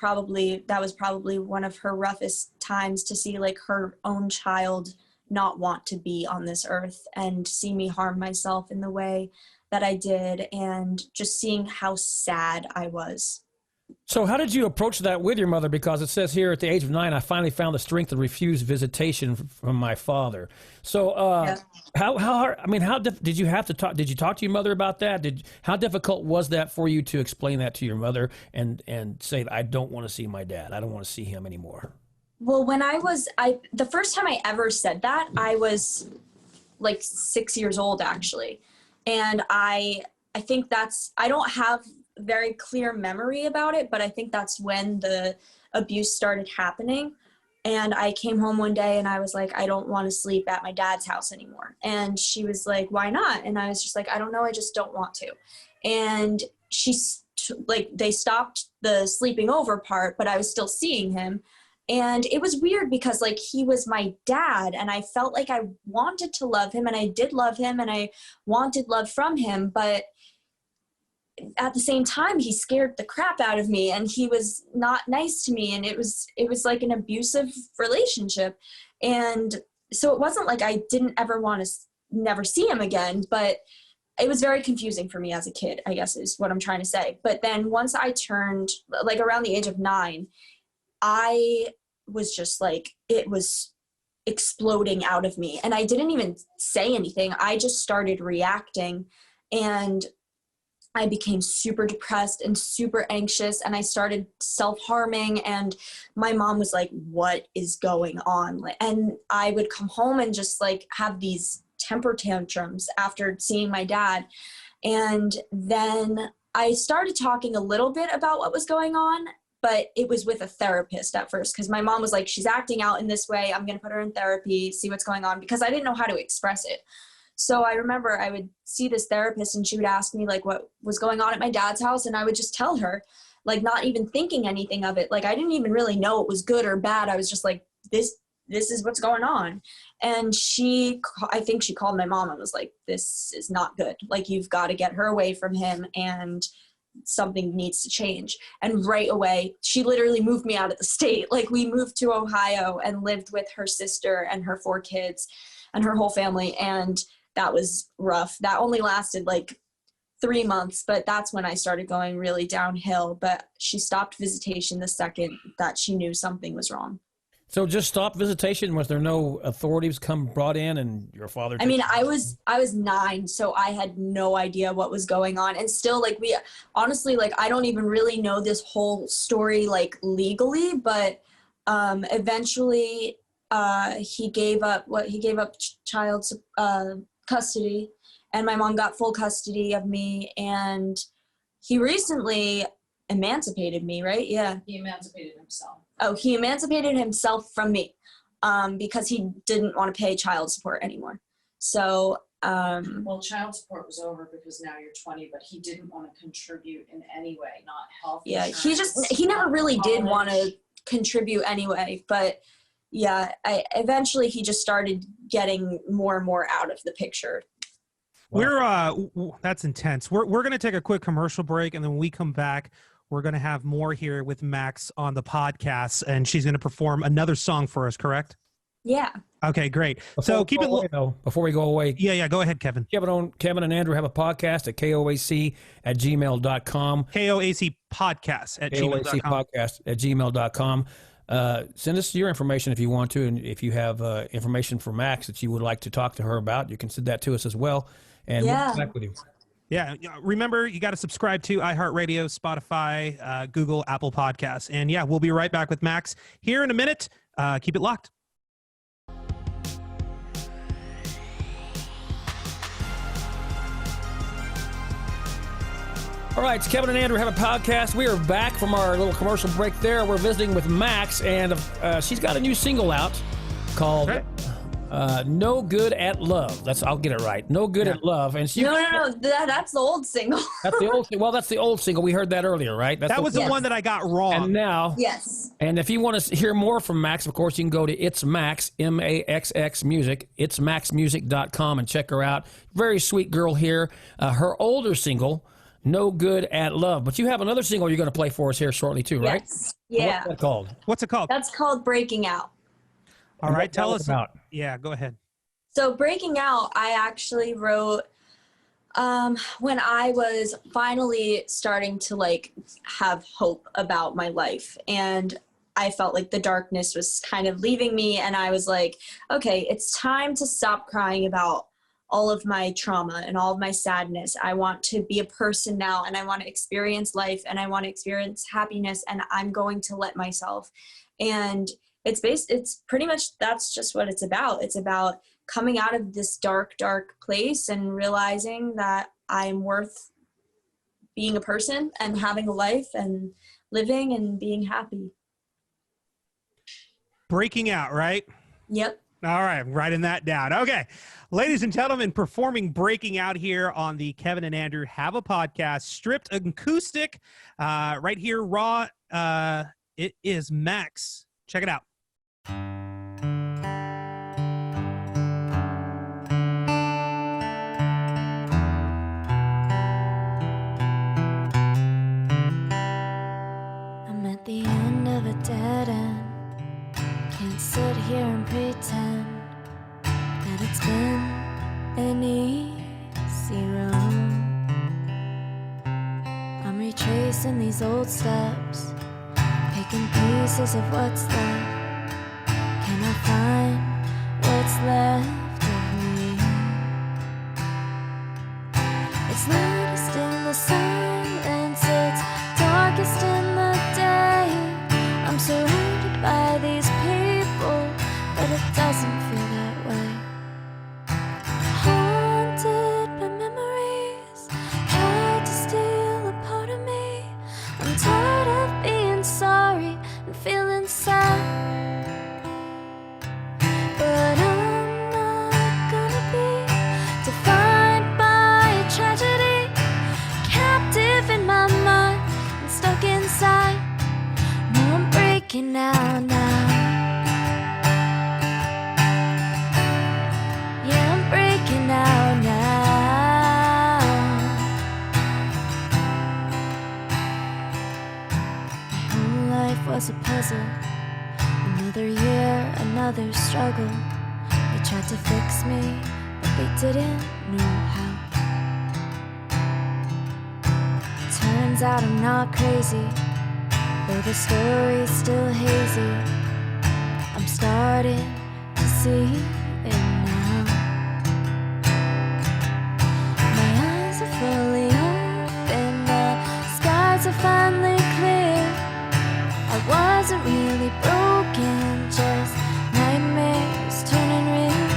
[SPEAKER 3] was probably one of her roughest times, to see like her own child not want to be on this earth and see me harm myself in the way that I did, and just seeing how sad I was.
[SPEAKER 1] So how did you approach that with your mother? Because it says here at the age of 9, I finally found the strength to refuse visitation from my father. So how hard, I mean, did you have to talk? Did you talk to your mother about that? How difficult was that for you to explain that to your mother and say, I don't want to see my dad. I don't want to see him anymore.
[SPEAKER 3] Well, the first time I ever said that, I was like 6 years old actually. And I think I don't have very clear memory about it, but I think that's when the abuse started happening. And I came home one day and I was like, I don't want to sleep at my dad's house anymore. And she was like, why not? And I was just like, I don't know. I just don't want to. And they stopped the sleeping over part, but I was still seeing him. And it was weird because like he was my dad and I felt like I wanted to love him and I did love him and I wanted love from him, but at the same time, he scared the crap out of me and he was not nice to me. And it was like an abusive relationship. And so it wasn't like I didn't ever want to never see him again, but it was very confusing for me as a kid, I guess is what I'm trying to say. But then once I turned like around the age of 9, I was just like, it was exploding out of me. And I didn't even say anything. I just started reacting and I became super depressed and super anxious and I started self-harming and my mom was like, what is going on? And I would come home and just like have these temper tantrums after seeing my dad. And then I started talking a little bit about what was going on, but it was with a therapist at first because my mom was like, she's acting out in this way. I'm going to put her in therapy, see what's going on because I didn't know how to express it. So I remember I would see this therapist and she would ask me like what was going on at my dad's house and I would just tell her, like not even thinking anything of it. Like I didn't even really know it was good or bad. I was just like, this is what's going on. And I think she called my mom and was like, this is not good. Like you've got to get her away from him and something needs to change. And right away, she literally moved me out of the state. Like we moved to Ohio and lived with her sister and her 4 kids and her whole family. And that was rough. That only lasted like 3 months, but that's when I started going really downhill. But she stopped visitation the second that she knew something was wrong.
[SPEAKER 1] So just stop visitation? Was there no authorities brought in and your father?
[SPEAKER 3] I mean, I was 9, so I had no idea what was going on. And still like honestly, like I don't even really know this whole story like legally, but eventually he gave up child custody and my mom got full custody of me and he recently emancipated me, right? Yeah.
[SPEAKER 5] He emancipated himself.
[SPEAKER 3] Oh, he emancipated himself from me because he didn't want to pay child support anymore. So
[SPEAKER 5] well, child support was over because now you're 20, but he didn't want to contribute in any way, not health insurance.
[SPEAKER 3] He never really did want to contribute anyway, but yeah, eventually he just started getting more and more out of the picture.
[SPEAKER 2] Wow. That's intense. We're going to take a quick commercial break, and then when we come back, we're going to have more here with Maxx on the podcast, and she's going to perform another song for us, correct?
[SPEAKER 3] Yeah.
[SPEAKER 2] Okay, great. So keep it
[SPEAKER 1] before we go away.
[SPEAKER 2] Yeah, go ahead, Kevin.
[SPEAKER 1] Kevin and Andrew have a podcast at koac@gmail.com.
[SPEAKER 2] KOAC podcast at gmail.com.
[SPEAKER 1] KOAC podcast at gmail.com. Send us your information if you want to, and if you have information for Maxx that you would like to talk to her about, you can send that to us as well, and we'll connect with you.
[SPEAKER 2] Yeah, remember, you got to subscribe to iHeartRadio, Spotify, Google, Apple Podcasts. And yeah, we'll be right back with Maxx here in a minute. Keep it locked.
[SPEAKER 1] All right, it's Kevin and Andrew have a podcast. We are back from our little commercial break there. We're visiting with Maxx, and she's got a new single out called No Good at Love. I'll get it right. No Good at Love. And
[SPEAKER 3] No. That's the old single.
[SPEAKER 1] That's the old. Well, that's the old single. We heard that earlier, right?
[SPEAKER 2] That was the one that I got wrong.
[SPEAKER 1] And now,
[SPEAKER 3] yes.
[SPEAKER 1] And if you want to hear more from Maxx, of course, you can go to It's Maxx, MAXX Music, itsmaxmusic.com, and check her out. Very sweet girl here. Her older single, No Good at Love. But you have another single you're going to play for us here shortly too, right?
[SPEAKER 3] Yes. Yeah.
[SPEAKER 1] What's that called?
[SPEAKER 2] What's it called?
[SPEAKER 3] That's called Breaking Out.
[SPEAKER 2] All right, tell us
[SPEAKER 1] about.
[SPEAKER 2] Yeah, go ahead.
[SPEAKER 3] So Breaking Out, I actually wrote When I was finally starting to like have hope about my life, and I felt like the darkness was kind of leaving me, and I was like, okay, it's time to stop crying about all of my trauma and all of my sadness. I want to be a person now, and I want to experience life, and I want to experience happiness, and I'm going to let myself. And it's pretty much, that's just what it's about. It's about coming out of this dark place and realizing that I'm worth being a person and having a life and living and being happy.
[SPEAKER 2] Breaking out, right?
[SPEAKER 3] Yep.
[SPEAKER 2] All right, I'm writing that down. Okay, ladies and gentlemen, performing Breaking Out here on the Kevin and Andrew Have a Podcast, stripped acoustic, right here, raw. It is Maxx. Check it out.
[SPEAKER 4] I'm at the end of a dead end. Can't sit here and pretend that it's been an easy road. I'm retracing these old steps, picking pieces of what's left. Can I find what's left of me? It's loudest in the silence, it's darkest in the day. I'm surrounded by these people, but it doesn't feel that way. Haunted by memories, tried to steal a part of me. I'm tired of being sorry and feeling sad, but I'm not gonna be defined by a tragedy. Captive in my mind and stuck inside. No, I'm breaking out now. Yeah, I'm breaking out now. My whole life was a puzzle. Another year, another struggle. They tried to fix me, but they didn't know how. Turns out I'm not crazy, though the story's still hazy. I'm starting to see it now. My eyes are fully open, the skies are finally clear. I wasn't really broken, just nightmares turning real.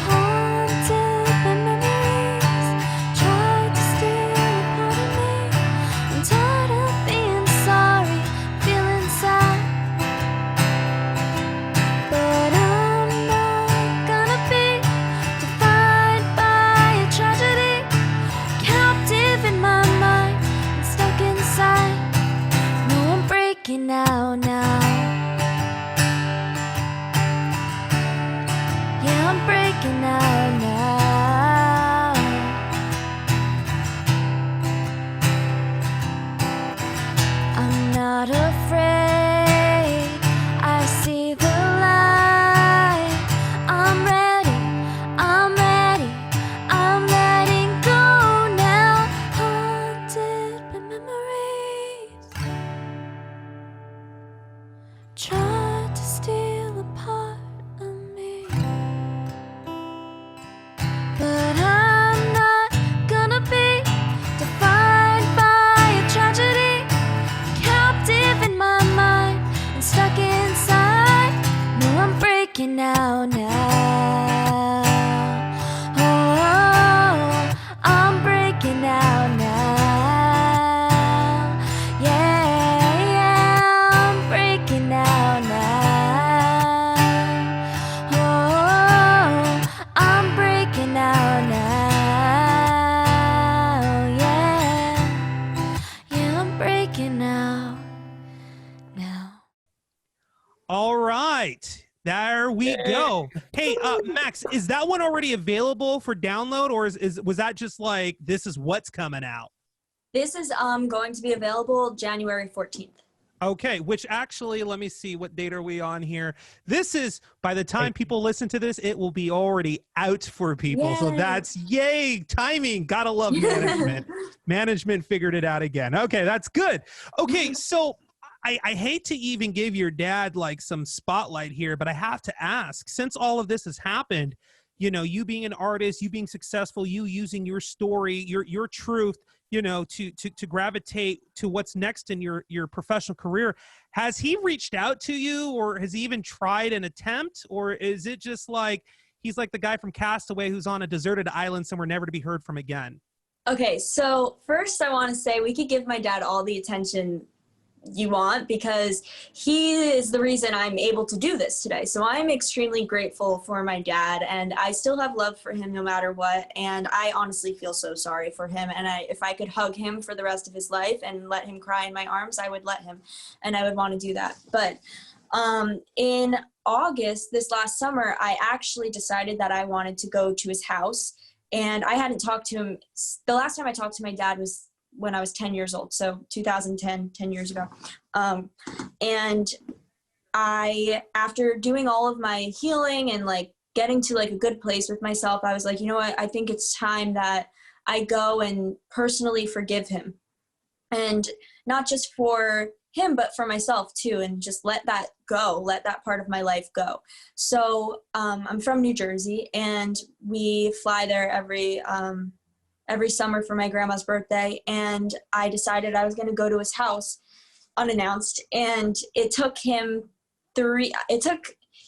[SPEAKER 4] Haunted by memories, tried to steal a part of me. I'm tired of being sorry, feeling sad, but I'm not gonna be defined by a tragedy. Captive in my mind and stuck inside. No, I'm breaking out now. Yeah, I'm breaking out now. I'm not afraid. I see the light. I'm ready. I'm ready. I'm letting go now. Haunted by memories. Tried to steal a part of me, but I'm not gonna be defined by a tragedy. Captive in my mind and stuck inside. No, I'm breaking out now. Oh, I'm breaking out now. Yeah, yeah, I'm breaking out now. Oh, I'm breaking out now. Yeah, yeah, I'm breaking out now.
[SPEAKER 2] All right. There we go. Hey, Maxx, is that one already available for download, or was that just like, this is what's coming out?
[SPEAKER 3] This is going to be available January 14th.
[SPEAKER 2] Okay, which actually, let me see, what date are we on here? This is, by the time people listen to this, it will be already out for people. So
[SPEAKER 3] Yay.
[SPEAKER 2] that's yay, timing. Gotta love management. Management figured it out again. Okay, that's good. Okay, so I hate to even give your dad like some spotlight here, but I have to ask, since all of this has happened, you know, you being an artist, you being successful, you using your story, your truth, you know, to gravitate to what's next in your professional career. Has he reached out to you, or has he even tried an attempt, or is it just like he's like the guy from Castaway who's on a deserted island somewhere never to be heard from again?
[SPEAKER 3] Okay, so first I want to say we could give my dad all the attention you want because he is the reason I'm able to do this today. So I'm extremely grateful for my dad, and I still have love for him no matter what. And I honestly feel so sorry for him. And if I could hug him for the rest of his life and let him cry in my arms, I would let him, and I would want to do that. But in August, this last summer, I actually decided that I wanted to go to his house, and I hadn't talked to him. The last time I talked to my dad was when I was 10 years old. So 2010, 10 years ago. And after doing all of my healing and like getting to like a good place with myself, I was like, you know what? I think it's time that I go and personally forgive him. And not just for him, but for myself too. And just let that go, let that part of my life go. So I'm from New Jersey, and we fly there every summer for my grandma's birthday, and I decided I was going to go to his house unannounced, and it took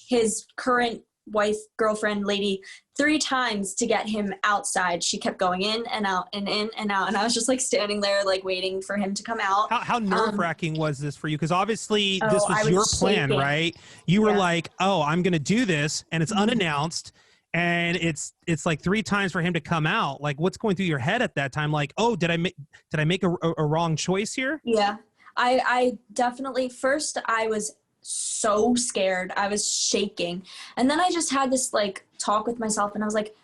[SPEAKER 3] his current wife, girlfriend, lady, 3 times to get him outside. She kept going in and out and in and out, and I was just like standing there like waiting for him to come out.
[SPEAKER 2] How nerve-wracking was this for you? Because obviously this was your plan,
[SPEAKER 3] shaking.
[SPEAKER 2] right? You were like, oh, I'm going to do this, and it's unannounced. And it's like 3 times for him to come out. Like, what's going through your head at that time? Like, oh, did I make a wrong choice here?
[SPEAKER 3] Yeah, I definitely, first I was so scared. I was shaking. And then I just had this like talk with myself, and I was like,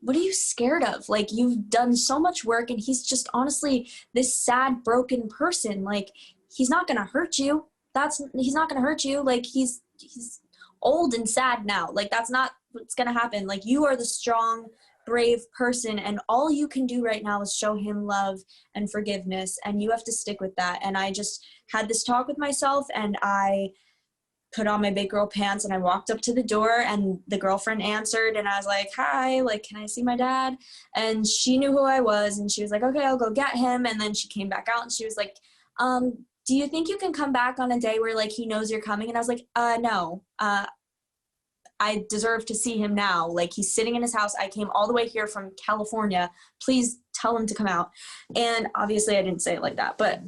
[SPEAKER 3] what are you scared of? Like, you've done so much work, and he's just honestly this sad, broken person. Like, he's not going to hurt you. He's not going to hurt you. Like, he's old and sad now. Like, that's not what's going to happen. Like, you are the strong, brave person, and all you can do right now is show him love and forgiveness, and you have to stick with that. And I just had this talk with myself, and I put on my big girl pants, and I walked up to the door, and the girlfriend answered, and I was like, hi, like, can I see my dad? And she knew who I was, and she was like, okay, I'll go get him. And then she came back out, and she was like, do you think you can come back on a day where like he knows you're coming? And I was like, no, I deserve to see him now. Like, he's sitting in his house. I came all the way here from California. Please tell him to come out. And obviously I didn't say it like that, but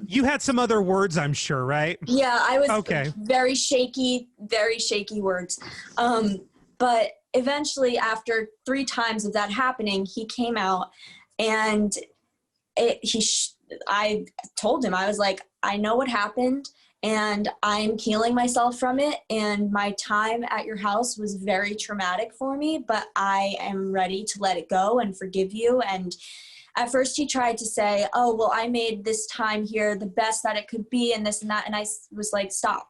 [SPEAKER 2] you had some other words, I'm sure, right?
[SPEAKER 3] Yeah, I was
[SPEAKER 2] okay.
[SPEAKER 3] Very shaky words. But eventually, after 3 times of that happening, he came out, and I told him, I was like, I know what happened, and I'm healing myself from it, and my time at your house was very traumatic for me, but I am ready to let it go and forgive you. And at first he tried to say, oh, well, I made this time here the best that it could be, and this and that. And I was like, stop.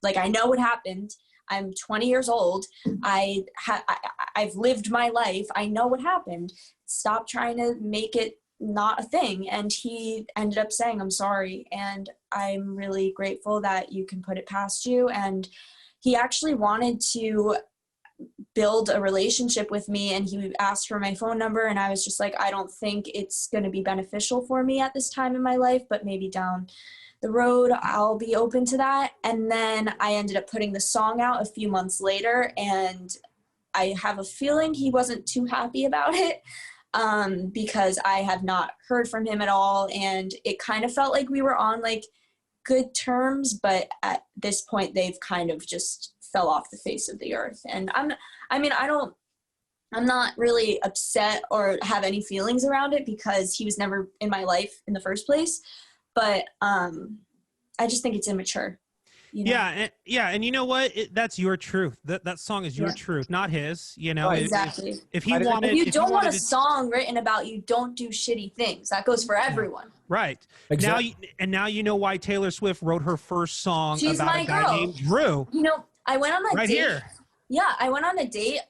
[SPEAKER 3] Like, I know what happened. I'm 20 years old. I've lived my life. I know what happened. Stop trying to make it not a thing. And he ended up saying, I'm sorry, and I'm really grateful that you can put it past you. And he actually wanted to build a relationship with me, and he asked for my phone number, and I was just like, I don't think it's going to be beneficial for me at this time in my life, but maybe down the road I'll be open to that. And then I ended up putting the song out a few months later, and I have a feeling he wasn't too happy about it. Because I have not heard from him at all, and it kind of felt like we were on like good terms, but at this point they've kind of just fell off the face of the earth. And I'm not really upset or have any feelings around it because he was never in my life in the first place, but I just think it's immature. You know?
[SPEAKER 2] And you know what? That's your truth. That song is your truth, not his. You know,
[SPEAKER 1] Right.
[SPEAKER 3] Exactly.
[SPEAKER 2] if he wanted,
[SPEAKER 3] If you don't want a
[SPEAKER 2] to,
[SPEAKER 3] song written about you, don't do shitty things. That goes for everyone.
[SPEAKER 2] right
[SPEAKER 1] Exactly.
[SPEAKER 2] now you know why Taylor Swift wrote her first song
[SPEAKER 3] She's
[SPEAKER 2] about
[SPEAKER 3] my
[SPEAKER 2] a guy
[SPEAKER 3] girl.
[SPEAKER 2] named Drew.
[SPEAKER 3] You know, I went on a
[SPEAKER 2] Right
[SPEAKER 3] date.
[SPEAKER 2] here.
[SPEAKER 3] Yeah, I went on a date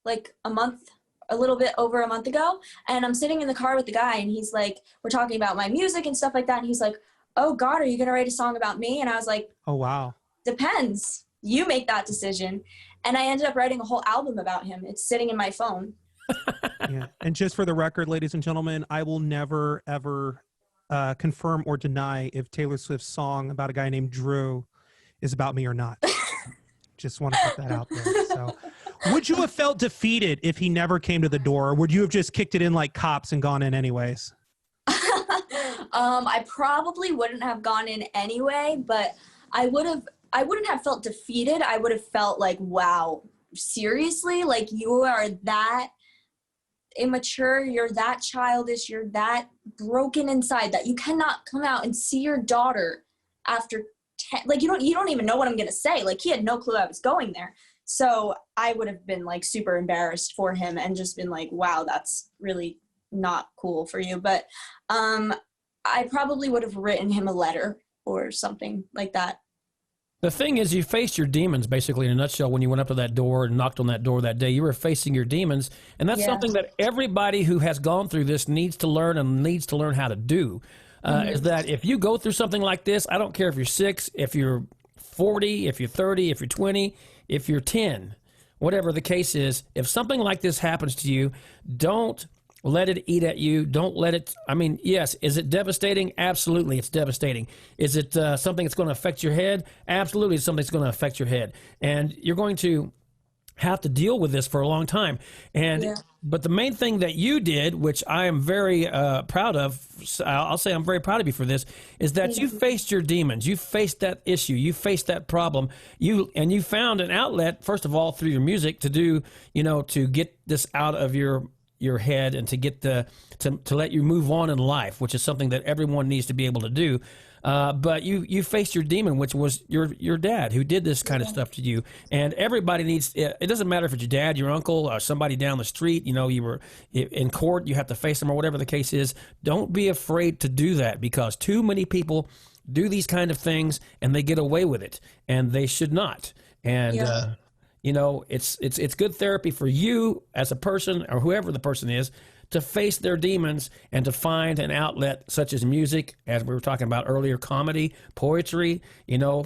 [SPEAKER 3] like a little bit over a month ago, and I'm sitting in the car with the guy, and he's like, we're talking about my music and stuff like that, and he's like, oh God, are you gonna write a song about me? And I was like,
[SPEAKER 2] Oh wow.
[SPEAKER 3] depends. You make that decision. And I ended up writing a whole album about him. It's sitting in my phone.
[SPEAKER 2] Yeah. And just for the record, ladies and gentlemen, I will never ever confirm or deny if Taylor Swift's song about a guy named Drew is about me or not. Just want to put that out there. So, would you have felt defeated if he never came to the door, or would you have just kicked it in like cops and gone in anyways?
[SPEAKER 3] I probably wouldn't have gone in anyway, but I wouldn't have felt defeated. I would have felt like, wow, seriously? Like, you are that immature, you're that childish, you're that broken inside that you cannot come out and see your daughter after like, you don't even know what I'm going to say. Like, he had no clue I was going there. So I would have been like super embarrassed for him and just been like, wow, that's really not cool for you. But I probably would have written him a letter or something like that.
[SPEAKER 1] The thing is, you faced your demons, basically, in a nutshell, when you went up to that door and knocked on that door that day. You were facing your demons, and that's something that everybody who has gone through this needs to learn and needs to learn how to do. Is that if you go through something like this, I don't care if you're 6, if you're 40, if you're 30, if you're 20, if you're 10, whatever the case is, if something like this happens to you, don't let it eat at you. Don't let it, I mean, yes, is it devastating? Absolutely, it's devastating. Is it something that's going to affect your head? Absolutely, it's something that's going to affect your head. And you're going to have to deal with this for a long time. And but the main thing that you did, which I am very proud of, I'll say I'm very proud of you for this, is that you faced your demons. You faced that issue. You faced that problem. You found an outlet, first of all, through your music to do, to get this out of your head and to get to let you move on in life, which is something that everyone needs to be able to do. But you faced your demon, which was your dad, who did this kind of stuff to you. And everybody needs, it doesn't matter if it's your dad, your uncle, or somebody down the street, you were in court, you have to face them or whatever the case is. Don't be afraid to do that, because too many people do these kind of things and they get away with it, and they should not. And, it's good therapy for you as a person, or whoever the person is, to face their demons and to find an outlet such as music, as we were talking about earlier, comedy, poetry,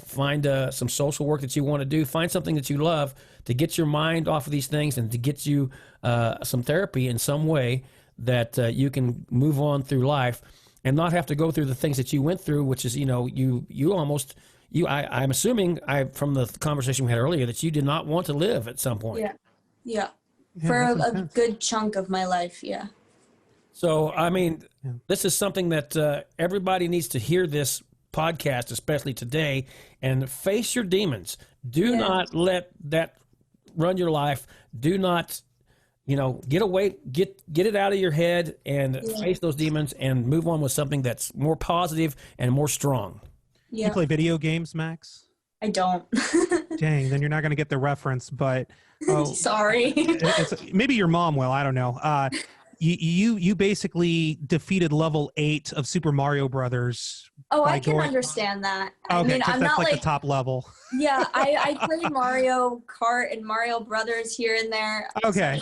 [SPEAKER 1] find some social work that you want to do, find something that you love to get your mind off of these things and to get you some therapy in some way that you can move on through life and not have to go through the things that you went through, which is, I'm assuming from the conversation we had earlier that you did not want to live at some point.
[SPEAKER 3] Yeah. For a good chunk of my life, yeah.
[SPEAKER 1] So, I mean, this is something that everybody needs to hear this podcast, especially today, and face your demons. Do not let that run your life. Do not, get away, get it out of your head and face those demons and move on with something that's more positive and more strong.
[SPEAKER 3] Yeah.
[SPEAKER 2] You play video games, Max?
[SPEAKER 3] I don't.
[SPEAKER 2] Dang, then you're not going to get the reference, but...
[SPEAKER 3] Sorry.
[SPEAKER 2] Maybe your mom will. I don't know. You basically defeated level 8 of Super Mario Brothers.
[SPEAKER 3] Oh, I can understand that.
[SPEAKER 2] Okay,
[SPEAKER 3] I mean, I'm
[SPEAKER 2] that's
[SPEAKER 3] not
[SPEAKER 2] like the top level.
[SPEAKER 3] Yeah, I played Mario Kart and Mario Brothers here and there.
[SPEAKER 2] Okay.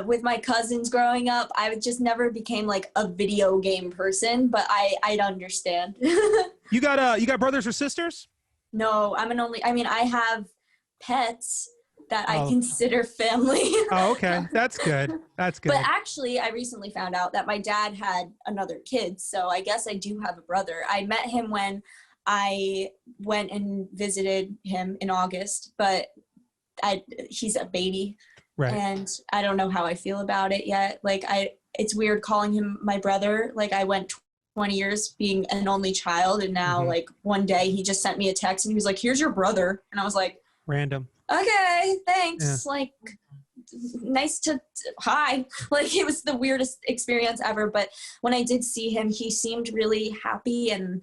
[SPEAKER 3] With my cousins growing up, I just never became like a video game person, but I'd understand.
[SPEAKER 2] You got brothers or sisters?
[SPEAKER 3] No, I have pets that I consider family.
[SPEAKER 2] Oh, okay. That's good. That's good.
[SPEAKER 3] But actually, I recently found out that my dad had another kid, so I guess I do have a brother. I met him when I went and visited him in August, but he's a baby.
[SPEAKER 2] Right.
[SPEAKER 3] And I don't know how I feel about it yet. Like, it's weird calling him my brother. Like, I went 20 years being an only child, and now like one day he just sent me a text and he was like, "Here's your brother," and I was like,
[SPEAKER 2] random.
[SPEAKER 3] Okay, thanks.
[SPEAKER 2] Yeah.
[SPEAKER 3] Like, nice to hi. Like, it was the weirdest experience ever. But when I did see him, he seemed really happy and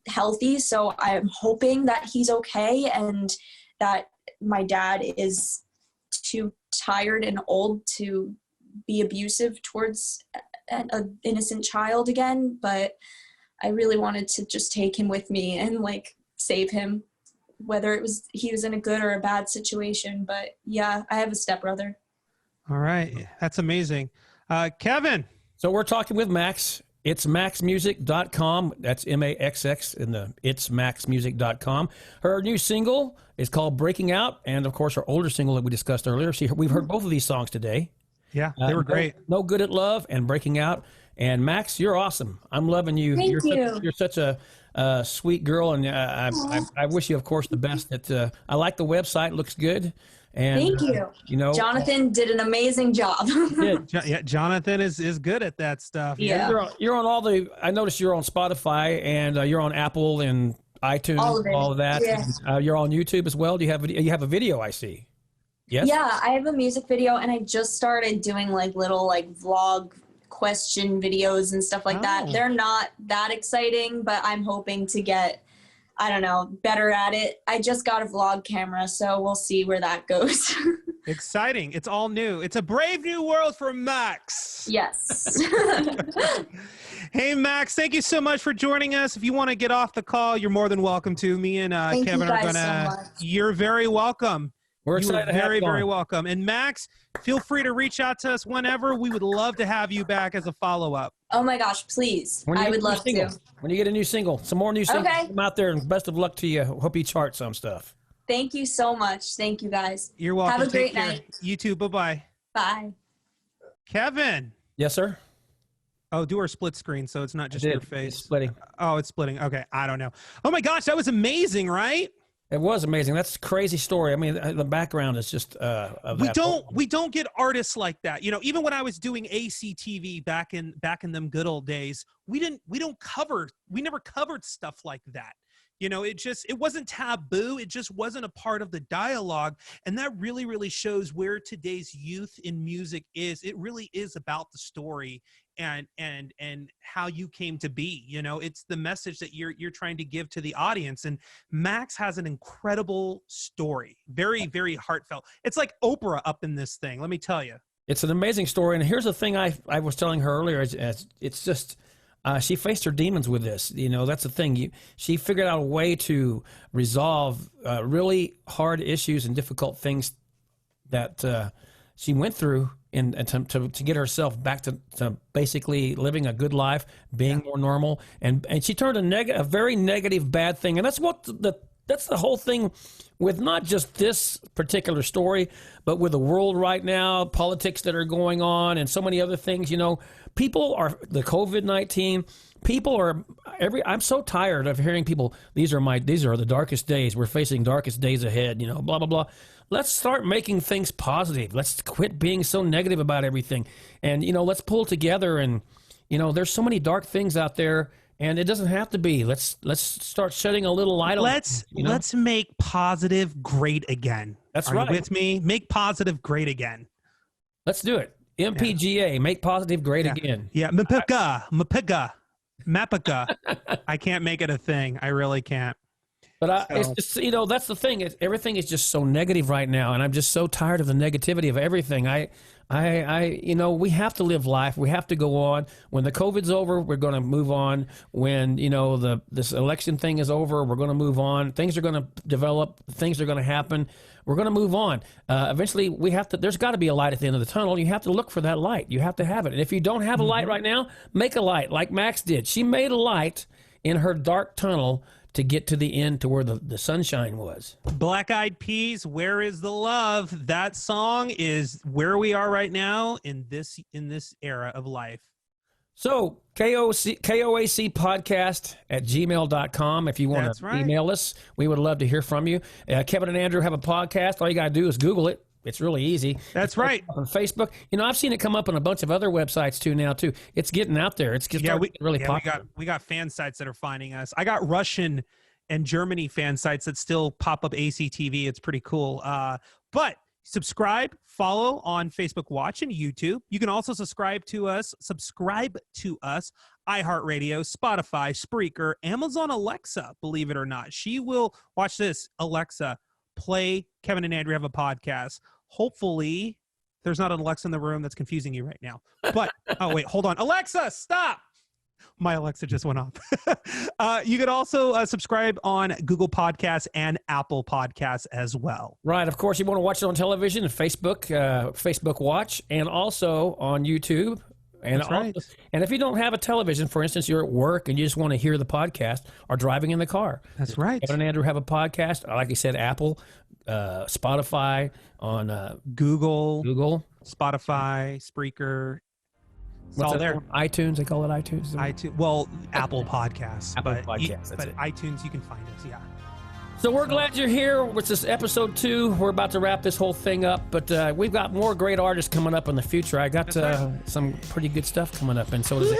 [SPEAKER 3] healthy. So I'm hoping that he's okay and that my dad is too tired and old to be abusive towards an innocent child again. But I really wanted to just take him with me and like save him, whether he was in a good or a bad situation. But yeah, I have a stepbrother.
[SPEAKER 2] All right. That's amazing. Kevin.
[SPEAKER 1] So we're talking with Maxx. It's maxmusic.com. That's MAXX in the it's maxmusic.com. Her new single is called Breaking Out. And of course, her older single that we discussed earlier. We've heard both of these songs today.
[SPEAKER 2] Yeah, they were great.
[SPEAKER 1] No Good at Love and Breaking Out. And Maxx, you're awesome. I'm loving you.
[SPEAKER 3] Thank you.
[SPEAKER 1] You're such a sweet girl. And I wish you, of course, the best. I like the website. Looks good. And,
[SPEAKER 3] Thank you.
[SPEAKER 1] You know,
[SPEAKER 3] Jonathan did an amazing job.
[SPEAKER 2] Yeah, Jonathan is good at that stuff.
[SPEAKER 3] Yeah.
[SPEAKER 1] You're on all the. I noticed you're on Spotify and you're on Apple and iTunes. All of that.
[SPEAKER 3] Yeah.
[SPEAKER 1] And, you're on YouTube as well. Do you have a video? I see. Yes.
[SPEAKER 3] Yeah, I have a music video, and I just started doing like little like vlog question videos and stuff like that. They're not that exciting, but I'm hoping to get, I don't know, better at it. I just got a vlog camera, so we'll see where that goes.
[SPEAKER 2] Exciting. It's all new. It's a brave new world for Maxx.
[SPEAKER 3] Yes.
[SPEAKER 2] Hey, Maxx, thank you so much for joining us. If you want to get off the call, you're more than welcome to. Me and
[SPEAKER 3] Thank
[SPEAKER 2] Kevin
[SPEAKER 3] you
[SPEAKER 2] are
[SPEAKER 3] guys
[SPEAKER 2] gonna.
[SPEAKER 3] so much.
[SPEAKER 2] You're very welcome.
[SPEAKER 1] We're excited to have
[SPEAKER 2] very,
[SPEAKER 1] you on.
[SPEAKER 2] very welcome. And Maxx, feel free to reach out to us whenever. We would love to have you back as a follow-up.
[SPEAKER 3] Oh my gosh, please.
[SPEAKER 1] When you
[SPEAKER 3] I
[SPEAKER 1] get
[SPEAKER 3] would
[SPEAKER 1] a new
[SPEAKER 3] love
[SPEAKER 1] single.
[SPEAKER 3] to.
[SPEAKER 1] When you get a new single, some more new singles
[SPEAKER 3] Okay.
[SPEAKER 1] come out there, and best of luck to you. Hope you chart some stuff.
[SPEAKER 3] Thank you so much. Thank you guys.
[SPEAKER 2] You're welcome.
[SPEAKER 3] Have a
[SPEAKER 2] Take
[SPEAKER 3] great
[SPEAKER 2] care.
[SPEAKER 3] night.
[SPEAKER 2] You too. Bye-bye.
[SPEAKER 3] Bye.
[SPEAKER 2] Kevin.
[SPEAKER 1] Yes, sir.
[SPEAKER 2] Oh, do our split screen so it's not just
[SPEAKER 1] I did.
[SPEAKER 2] your face.
[SPEAKER 1] It's splitting.
[SPEAKER 2] Oh, it's splitting. Okay, I don't know. Oh my gosh, that was amazing, right?
[SPEAKER 1] It was amazing. That's a crazy story. I mean, the background is just. Of
[SPEAKER 2] We
[SPEAKER 1] that
[SPEAKER 2] don't get artists like that. You know, even when I was doing ACTV back in them good old days, we never covered stuff like that. You know, it wasn't taboo. It just wasn't a part of the dialogue. And that really, really shows where today's youth in music is. It really is about the story and how you came to be. You know, it's the message that you're trying to give to the audience. And Maxx has an incredible story. Very, very heartfelt. It's like Oprah up in this thing, let me tell you.
[SPEAKER 1] It's an amazing story. And here's the thing I was telling her earlier. It's just. She faced her demons with this. You know, that's the thing. She figured out a way to resolve really hard issues and difficult things that she went through and to get herself back to basically living a good life, being more normal. And she turned a very negative, bad thing. And that's what that's the whole thing with not just this particular story, but with the world right now, politics that are going on, and so many other things. You know, people are the COVID-19. People are I'm so tired of hearing people. These are the darkest days. We're facing darkest days ahead. You know, blah blah blah. Let's start making things positive. Let's quit being so negative about everything, and you know, let's pull together. And you know, there's so many dark things out there. And it doesn't have to be. Let's start shedding a little light on it.
[SPEAKER 2] Let's make positive great again.
[SPEAKER 1] That's
[SPEAKER 2] Are
[SPEAKER 1] right.
[SPEAKER 2] you with me? Make positive great again.
[SPEAKER 1] Let's do it. MPGA, make positive great again.
[SPEAKER 2] Yeah, Mapika. I can't make it a thing. I really can't.
[SPEAKER 1] But it's just, you know, that's the thing. Everything is just so negative right now, and I'm just so tired of the negativity of everything. You know, we have to live life. We have to go on. When the COVID's over, we're going to move on. When, you know, this election thing is over, we're going to move on. Things are going to develop. Things are going to happen. We're going to move on. Eventually, there's got to be a light at the end of the tunnel. You have to look for that light. You have to have it. And if you don't have a light right now, make a light like Maxx did. She made a light in her dark tunnel to get to the end to where the sunshine was.
[SPEAKER 2] Black Eyed Peas, Where is the Love? That song is where we are right now in this era of life.
[SPEAKER 1] So KOAC podcast at gmail.com. If you want to email us, we would love to hear from you. Kevin and Andrew have a podcast. All you got to do is Google it. It's really easy.
[SPEAKER 2] That's right.
[SPEAKER 1] On Facebook. You know, I've seen it come up on a bunch of other websites too. It's getting out there. It's really popular.
[SPEAKER 2] We got fan sites that are finding us. I got Russian and Germany fan sites that still pop up ACTV. It's pretty cool. But Subscribe, follow on Facebook Watch and YouTube. You can also subscribe to us, iHeartRadio, Spotify, Spreaker, Amazon Alexa, believe it or not. She will, watch this, Alexa, play Kevin and Andrew Have a Podcast. Hopefully, there's not an Alexa in the room that's confusing you right now. But, oh wait, hold on. Alexa, stop! My Alexa just went off. You could also subscribe on Google Podcasts and Apple Podcasts as well.
[SPEAKER 1] Right. Of course, you want to watch it on television and Facebook Watch, and also on YouTube. And
[SPEAKER 2] That's right.
[SPEAKER 1] And if you don't have a television, for instance, you're at work and you just want to hear the podcast or driving in the car.
[SPEAKER 2] That's right.
[SPEAKER 1] Kevin and Andrew Have a Podcast. Like I said, Apple, Spotify, on
[SPEAKER 2] Google, Spotify, Spreaker. It's all there.
[SPEAKER 1] iTunes, they call it iTunes.
[SPEAKER 2] iTunes, well, Apple Podcasts.
[SPEAKER 1] Apple
[SPEAKER 2] but
[SPEAKER 1] Podcasts, that's
[SPEAKER 2] but
[SPEAKER 1] it.
[SPEAKER 2] iTunes, you can find us, yeah.
[SPEAKER 1] So we're glad you're here with this episode 2. We're about to wrap this whole thing up, but we've got more great artists coming up in the future. I got some pretty good stuff coming up, and so does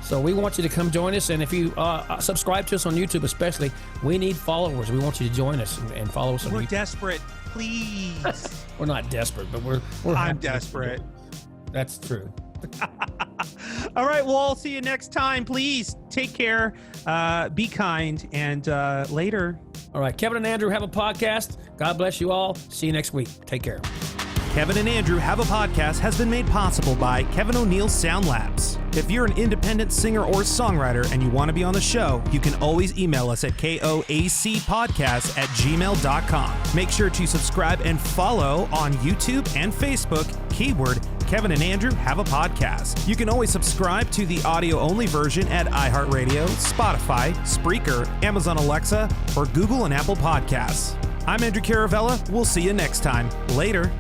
[SPEAKER 1] So we want you to come join us, and if you subscribe to us on YouTube especially, we need followers. We want you to join us and follow us on
[SPEAKER 2] We're
[SPEAKER 1] YouTube.
[SPEAKER 2] desperate, please.
[SPEAKER 1] We're not desperate, but we're
[SPEAKER 2] I'm
[SPEAKER 1] happy.
[SPEAKER 2] desperate.
[SPEAKER 1] That's true.
[SPEAKER 2] All right, well, I'll see you next time. Please take care, be kind, and later.
[SPEAKER 1] All right, Kevin and Andrew Have a Podcast. God bless you all. See you next week. Take care.
[SPEAKER 2] Kevin and Andrew Have a Podcast has been made possible by Kevin O'Neill's Sound Labs. If you're an independent singer or songwriter and you want to be on the show, you can always email us at koacpodcast@gmail.com. Make sure to subscribe and follow on YouTube and Facebook, keyword Kevin and Andrew Have a Podcast. You can always subscribe to the audio-only version at iHeartRadio, Spotify, Spreaker, Amazon Alexa, or Google and Apple Podcasts. I'm Andrew Caravella. We'll see you next time. Later.